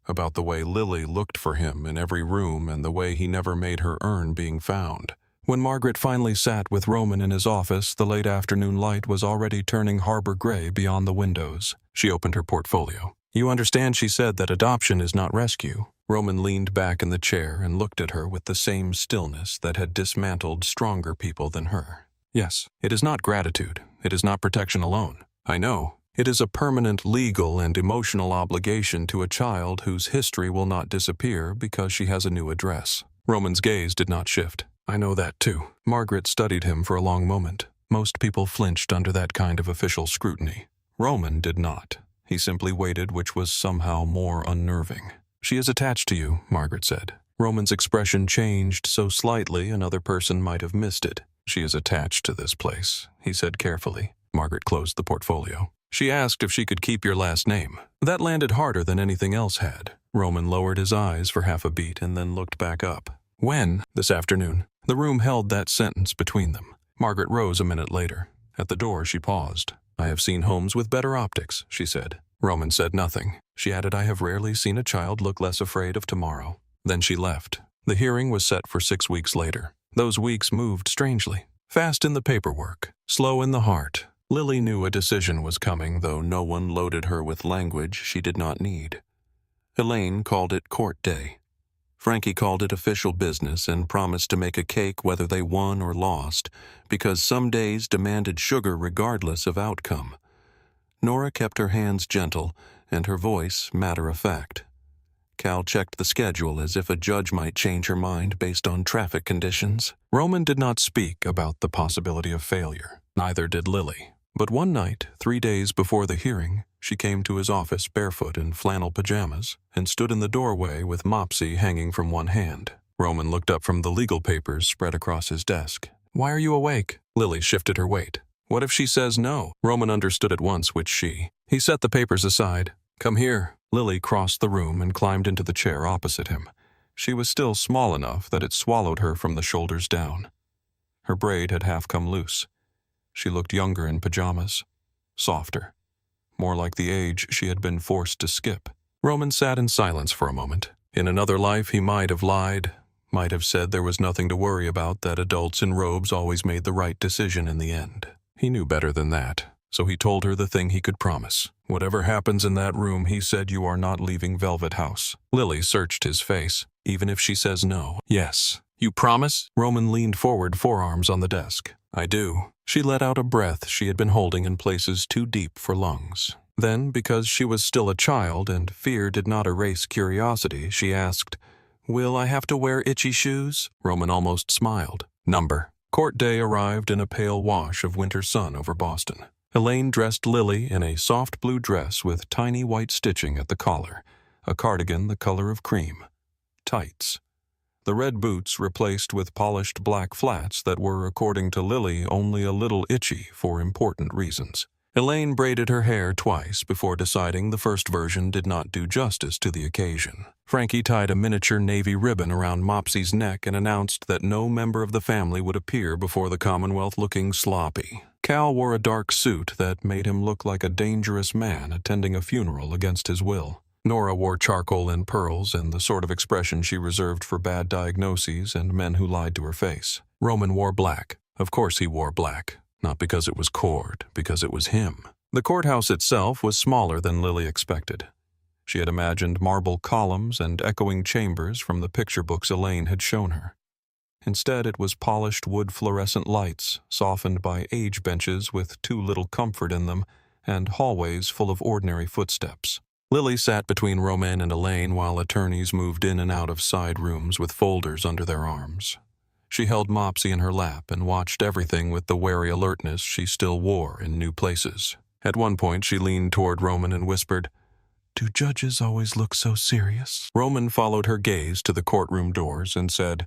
about the way Lily looked for him in every room and the way he never made her earn being found. When Margaret finally sat with Roman in his office, the late afternoon light was already turning harbor gray beyond the windows. She opened her portfolio. "You understand," she said, "that adoption is not rescue." Roman leaned back in the chair and looked at her with the same stillness that had dismantled stronger people than her. "Yes, it is not gratitude. It is not protection alone. I know. It is a permanent legal and emotional obligation to a child whose history will not disappear because she has a new address." Roman's gaze did not shift. "I know that too." Margaret studied him for a long moment. Most people flinched under that kind of official scrutiny. Roman did not. He simply waited, which was somehow more unnerving. "She is attached to you," Margaret said. Roman's expression changed so slightly another person might have missed it. "She is attached to this place," he said carefully. Margaret closed the portfolio. "She asked if she could keep your last name." That landed harder than anything else had. Roman lowered his eyes for half a beat and then looked back up. "When?" "This afternoon." The room held that sentence between them. Margaret rose a minute later. At the door, she paused. "I have seen homes with better optics," she said. Roman said nothing. She added, "I have rarely seen a child look less afraid of tomorrow." Then she left. The hearing was set for 6 weeks later. Those weeks moved strangely. Fast in the paperwork, slow in the heart. Lily knew a decision was coming, though no one loaded her with language she did not need. Elaine called it court day. Frankie called it official business and promised to make a cake whether they won or lost, because some days demanded sugar regardless of outcome. Nora kept her hands gentle and her voice matter-of-fact. Cal checked the schedule as if a judge might change her mind based on traffic conditions. Roman did not speak about the possibility of failure. Neither did Lily. But one night, 3 days before the hearing, she came to his office barefoot in flannel pajamas and stood in the doorway with Mopsy hanging from one hand. Roman looked up from the legal papers spread across his desk. "Why are you awake?" Lily shifted her weight. "What if she says no?" Roman understood at once which she. He set the papers aside. "Come here." Lily crossed the room and climbed into the chair opposite him. She was still small enough that it swallowed her from the shoulders down. Her braid had half come loose. She looked younger in pajamas, softer, more like the age she had been forced to skip. Roman sat in silence for a moment. In another life he might have lied, might have said there was nothing to worry about, that adults in robes always made the right decision in the end. He knew better than that, so he told her the thing he could promise. "Whatever happens in that room," he said, "you are not leaving Velvet House." Lily searched his face. "Even if she says no?" "Yes." "You promise?" Roman leaned forward, forearms on the desk. "I do." She let out a breath she had been holding in places too deep for lungs. Then, because she was still a child and fear did not erase curiosity, she asked, "Will I have to wear itchy shoes?" Roman almost smiled. Number. Court day arrived in a pale wash of winter sun over Boston. Elaine dressed Lily in a soft blue dress with tiny white stitching at the collar, a cardigan the color of cream, tights. The red boots replaced with polished black flats that were, according to Lily, only a little itchy for important reasons. Elaine braided her hair twice before deciding the first version did not do justice to the occasion. Frankie tied a miniature navy ribbon around Mopsy's neck and announced that no member of the family would appear before the Commonwealth looking sloppy. Cal wore a dark suit that made him look like a dangerous man attending a funeral against his will. Nora wore charcoal and pearls and the sort of expression she reserved for bad diagnoses and men who lied to her face. Roman wore black. Of course he wore black. Not because it was court, because it was him. The courthouse itself was smaller than Lily expected. She had imagined marble columns and echoing chambers from the picture books Elaine had shown her. Instead, it was polished wood fluorescent lights, softened by age benches with too little comfort in them, and hallways full of ordinary footsteps. Lily sat between Roman and Elaine while attorneys moved in and out of side rooms with folders under their arms. She held Mopsy in her lap and watched everything with the wary alertness she still wore in new places. At one point, she leaned toward Roman and whispered, "Do judges always look so serious?" Roman followed her gaze to the courtroom doors and said,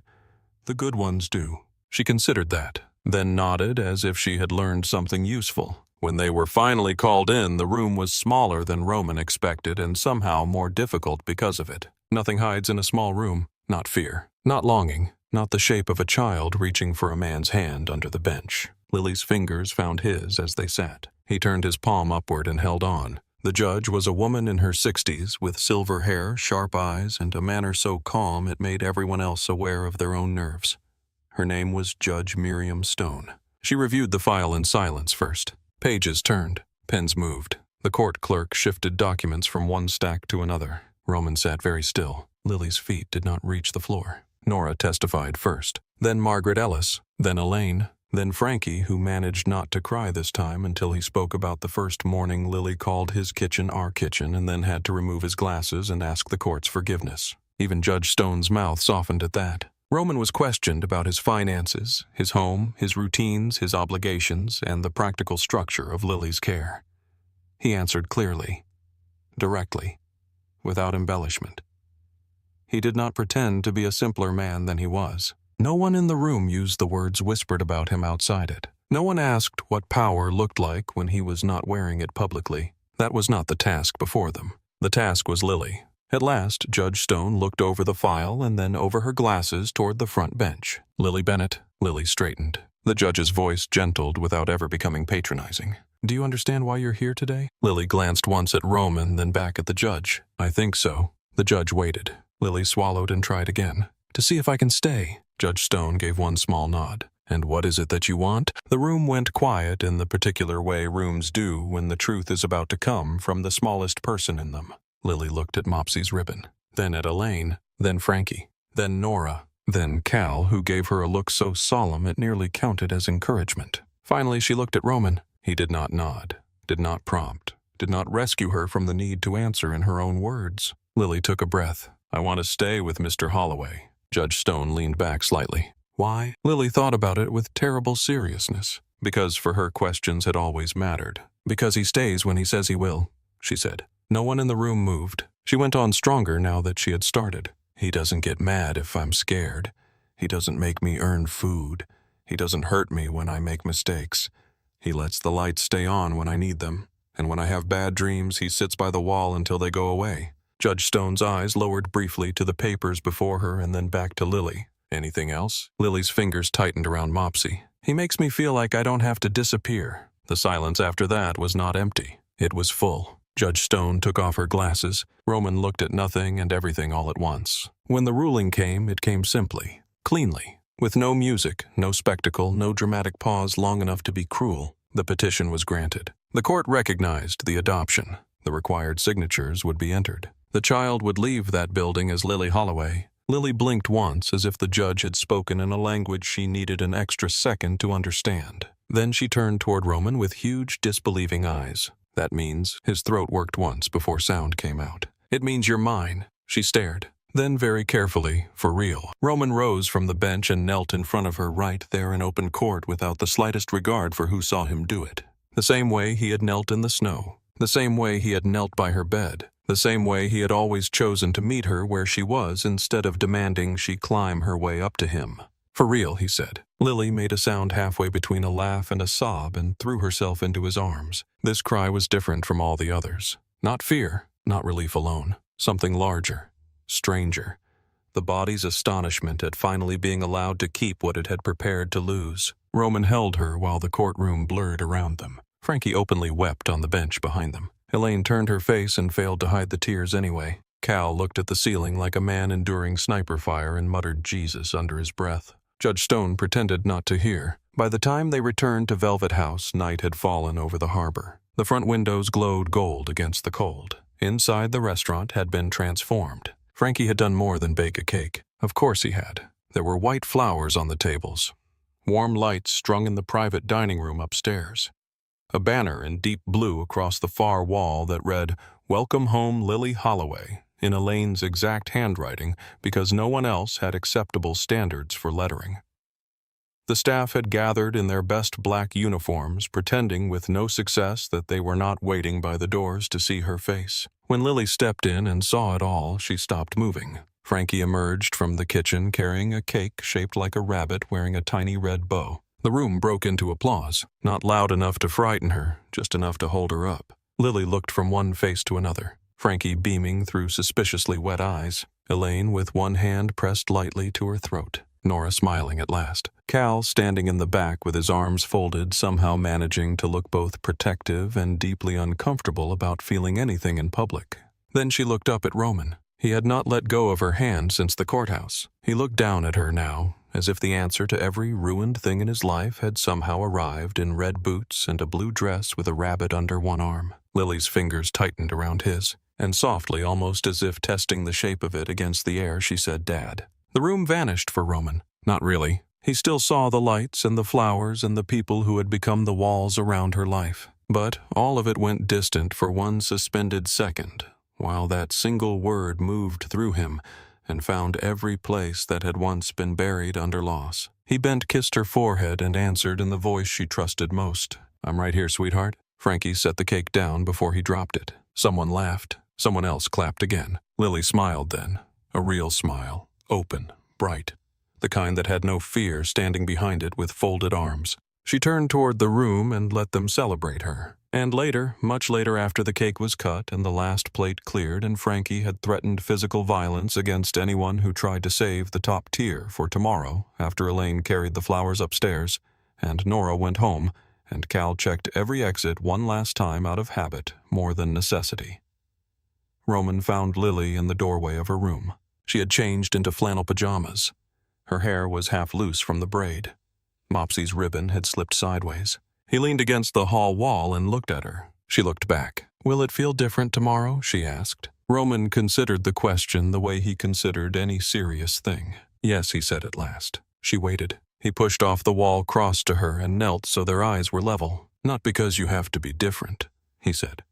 "The good ones do." She considered that, then nodded as if she had learned something useful. When they were finally called in, the room was smaller than Roman expected and somehow more difficult because of it. Nothing hides in a small room. Not fear. Not longing. Not the shape of a child reaching for a man's hand under the bench. Lily's fingers found his as they sat. He turned his palm upward and held on. The judge was a woman in her 60s with silver hair, sharp eyes, and a manner so calm it made everyone else aware of their own nerves. Her name was Judge Miriam Stone. She reviewed the file in silence first. Pages turned. Pens moved. The court clerk shifted documents from one stack to another. Roman sat very still. Lily's feet did not reach the floor. Nora testified first, then Margaret Ellis, then Elaine, then Frankie, who managed not to cry this time until he spoke about the first morning Lily called his kitchen our kitchen and then had to remove his glasses and ask the court's forgiveness. Even Judge Stone's mouth softened at that. Roman was questioned about his finances, his home, his routines, his obligations, and the practical structure of Lily's care. He answered clearly, directly, without embellishment. He did not pretend to be a simpler man than he was. No one in the room used the words whispered about him outside it. No one asked what power looked like when he was not wearing it publicly. That was not the task before them. The task was Lily. At last, Judge Stone looked over the file and then over her glasses toward the front bench. "Lily Bennett." Lily straightened. The judge's voice gentled without ever becoming patronizing. "Do you understand why you're here today?" Lily glanced once at Roman, then back at the judge. "I think so." The judge waited. Lily swallowed and tried again. "To see if I can stay." Judge Stone gave one small nod. "And what is it that you want?" The room went quiet in the particular way rooms do when the truth is about to come from the smallest person in them. Lily looked at Mopsy's ribbon, then at Elaine, then Frankie, then Nora, then Cal, who gave her a look so solemn it nearly counted as encouragement. Finally, she looked at Roman. He did not nod, did not prompt, did not rescue her from the need to answer in her own words. Lily took a breath. "I want to stay with Mr. Holloway." Judge Stone leaned back slightly. "Why?" Lily thought about it with terrible seriousness. Because for her questions had always mattered. "Because he stays when he says he will," she said. No one in the room moved. She went on stronger now that she had started. "He doesn't get mad if I'm scared. He doesn't make me earn food. He doesn't hurt me when I make mistakes. He lets the lights stay on when I need them. And when I have bad dreams, he sits by the wall until they go away." Judge Stone's eyes lowered briefly to the papers before her and then back to Lily. "Anything else?" Lily's fingers tightened around Mopsy. "He makes me feel like I don't have to disappear." The silence after that was not empty. It was full. Judge Stone took off her glasses. Roman looked at nothing and everything all at once. When the ruling came, it came simply, cleanly, with no music, no spectacle, no dramatic pause long enough to be cruel. The petition was granted. The court recognized the adoption. The required signatures would be entered. The child would leave that building as Lily Holloway. Lily blinked once as if the judge had spoken in a language she needed an extra second to understand. Then she turned toward Roman with huge, disbelieving eyes. "That means," his throat worked once before sound came out. "It means you're mine." She stared. Then very carefully, for real, Roman rose from the bench and knelt in front of her right there in open court without the slightest regard for who saw him do it. The same way he had knelt in the snow. The same way he had knelt by her bed. The same way he had always chosen to meet her where she was instead of demanding she climb her way up to him. "For real," he said. Lily made a sound halfway between a laugh and a sob and threw herself into his arms. This cry was different from all the others. Not fear, not relief alone. Something larger, stranger. The body's astonishment at finally being allowed to keep what it had prepared to lose. Roman held her while the courtroom blurred around them. Frankie openly wept on the bench behind them. Elaine turned her face and failed to hide the tears anyway. Cal looked at the ceiling like a man enduring sniper fire and muttered Jesus under his breath. Judge Stone pretended not to hear. By the time they returned to Velvet House, night had fallen over the harbor. The front windows glowed gold against the cold. Inside, the restaurant had been transformed. Frankie had done more than bake a cake. Of course he had. There were white flowers on the tables. Warm lights strung in the private dining room upstairs. A banner in deep blue across the far wall that read, "Welcome home, Lily Holloway," in Elaine's exact handwriting because no one else had acceptable standards for lettering. The staff had gathered in their best black uniforms, pretending with no success that they were not waiting by the doors to see her face. When Lily stepped in and saw it all, she stopped moving. Frankie emerged from the kitchen carrying a cake shaped like a rabbit wearing a tiny red bow. The room broke into applause, not loud enough to frighten her, just enough to hold her up. Lily looked from one face to another, Frankie beaming through suspiciously wet eyes, Elaine with one hand pressed lightly to her throat, Nora smiling at last, Cal standing in the back with his arms folded, somehow managing to look both protective and deeply uncomfortable about feeling anything in public. Then she looked up at Roman. He had not let go of her hand since the courthouse. He looked down at her now, as if the answer to every ruined thing in his life had somehow arrived in red boots and a blue dress with a rabbit under one arm. Lily's fingers tightened around his, and softly, almost as if testing the shape of it against the air, she said, "Dad." The room vanished for Roman. Not really. He still saw the lights and the flowers and the people who had become the walls around her life. But all of it went distant for one suspended second, while that single word moved through him and found every place that had once been buried under loss. He bent, kissed her forehead, and answered in the voice she trusted most. "I'm right here, sweetheart." Frankie set the cake down before he dropped it. Someone laughed. Someone else clapped again. Lily smiled then. A real smile. Open, bright. The kind that had no fear standing behind it with folded arms. She turned toward the room and let them celebrate her. And later, much later after the cake was cut and the last plate cleared and Frankie had threatened physical violence against anyone who tried to save the top tier for tomorrow after Elaine carried the flowers upstairs and Nora went home and Cal checked every exit one last time out of habit more than necessity. Roman found Lily in the doorway of her room. She had changed into flannel pajamas. Her hair was half loose from the braid. Mopsy's ribbon had slipped sideways. He leaned against the hall wall and looked at her. She looked back. "Will it feel different tomorrow?" she asked. Roman considered the question the way he considered any serious thing. Yes, he said at last. She waited. He pushed off the wall, crossed to her, and knelt so their eyes were level. Not because you have to be different, he said.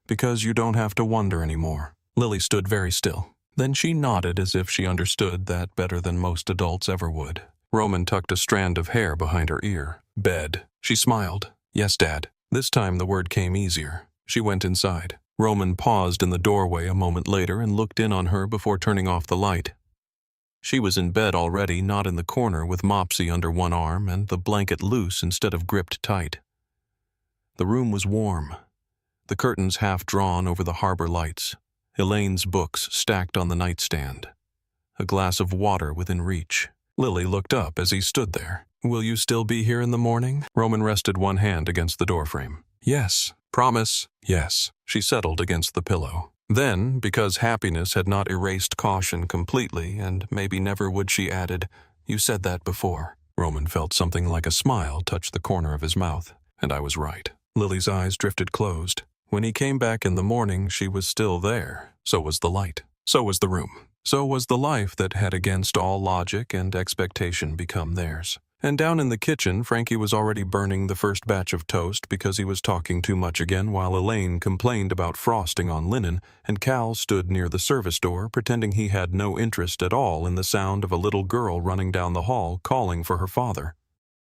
Because you don't have to wonder anymore. Lily stood very still. Then she nodded as if she understood that better than most adults ever would. Roman tucked a strand of hair behind her ear. Bed. She smiled. Yes, Dad. This time the word came easier. She went inside. Roman paused in the doorway a moment later and looked in on her before turning off the light. She was in bed already, not in the corner, with Mopsy under one arm and the blanket loose instead of gripped tight. The room was warm, the curtains half drawn over the harbor lights, Elaine's books stacked on the nightstand, a glass of water within reach. Lily looked up as he stood there. Will you still be here in the morning? Roman rested one hand against the doorframe. Yes. Promise? Yes. She settled against the pillow. Then, because happiness had not erased caution completely, and maybe never would, she added, You said that before. Roman felt something like a smile touch the corner of his mouth, and I was right. Lily's eyes drifted closed. When he came back in the morning, she was still there. So was the light. So was the room. So was the life that had against all logic and expectation become theirs. And down in the kitchen, Frankie was already burning the first batch of toast because he was talking too much again, while Elaine complained about frosting on linen, and Cal stood near the service door pretending he had no interest at all in the sound of a little girl running down the hall calling for her father.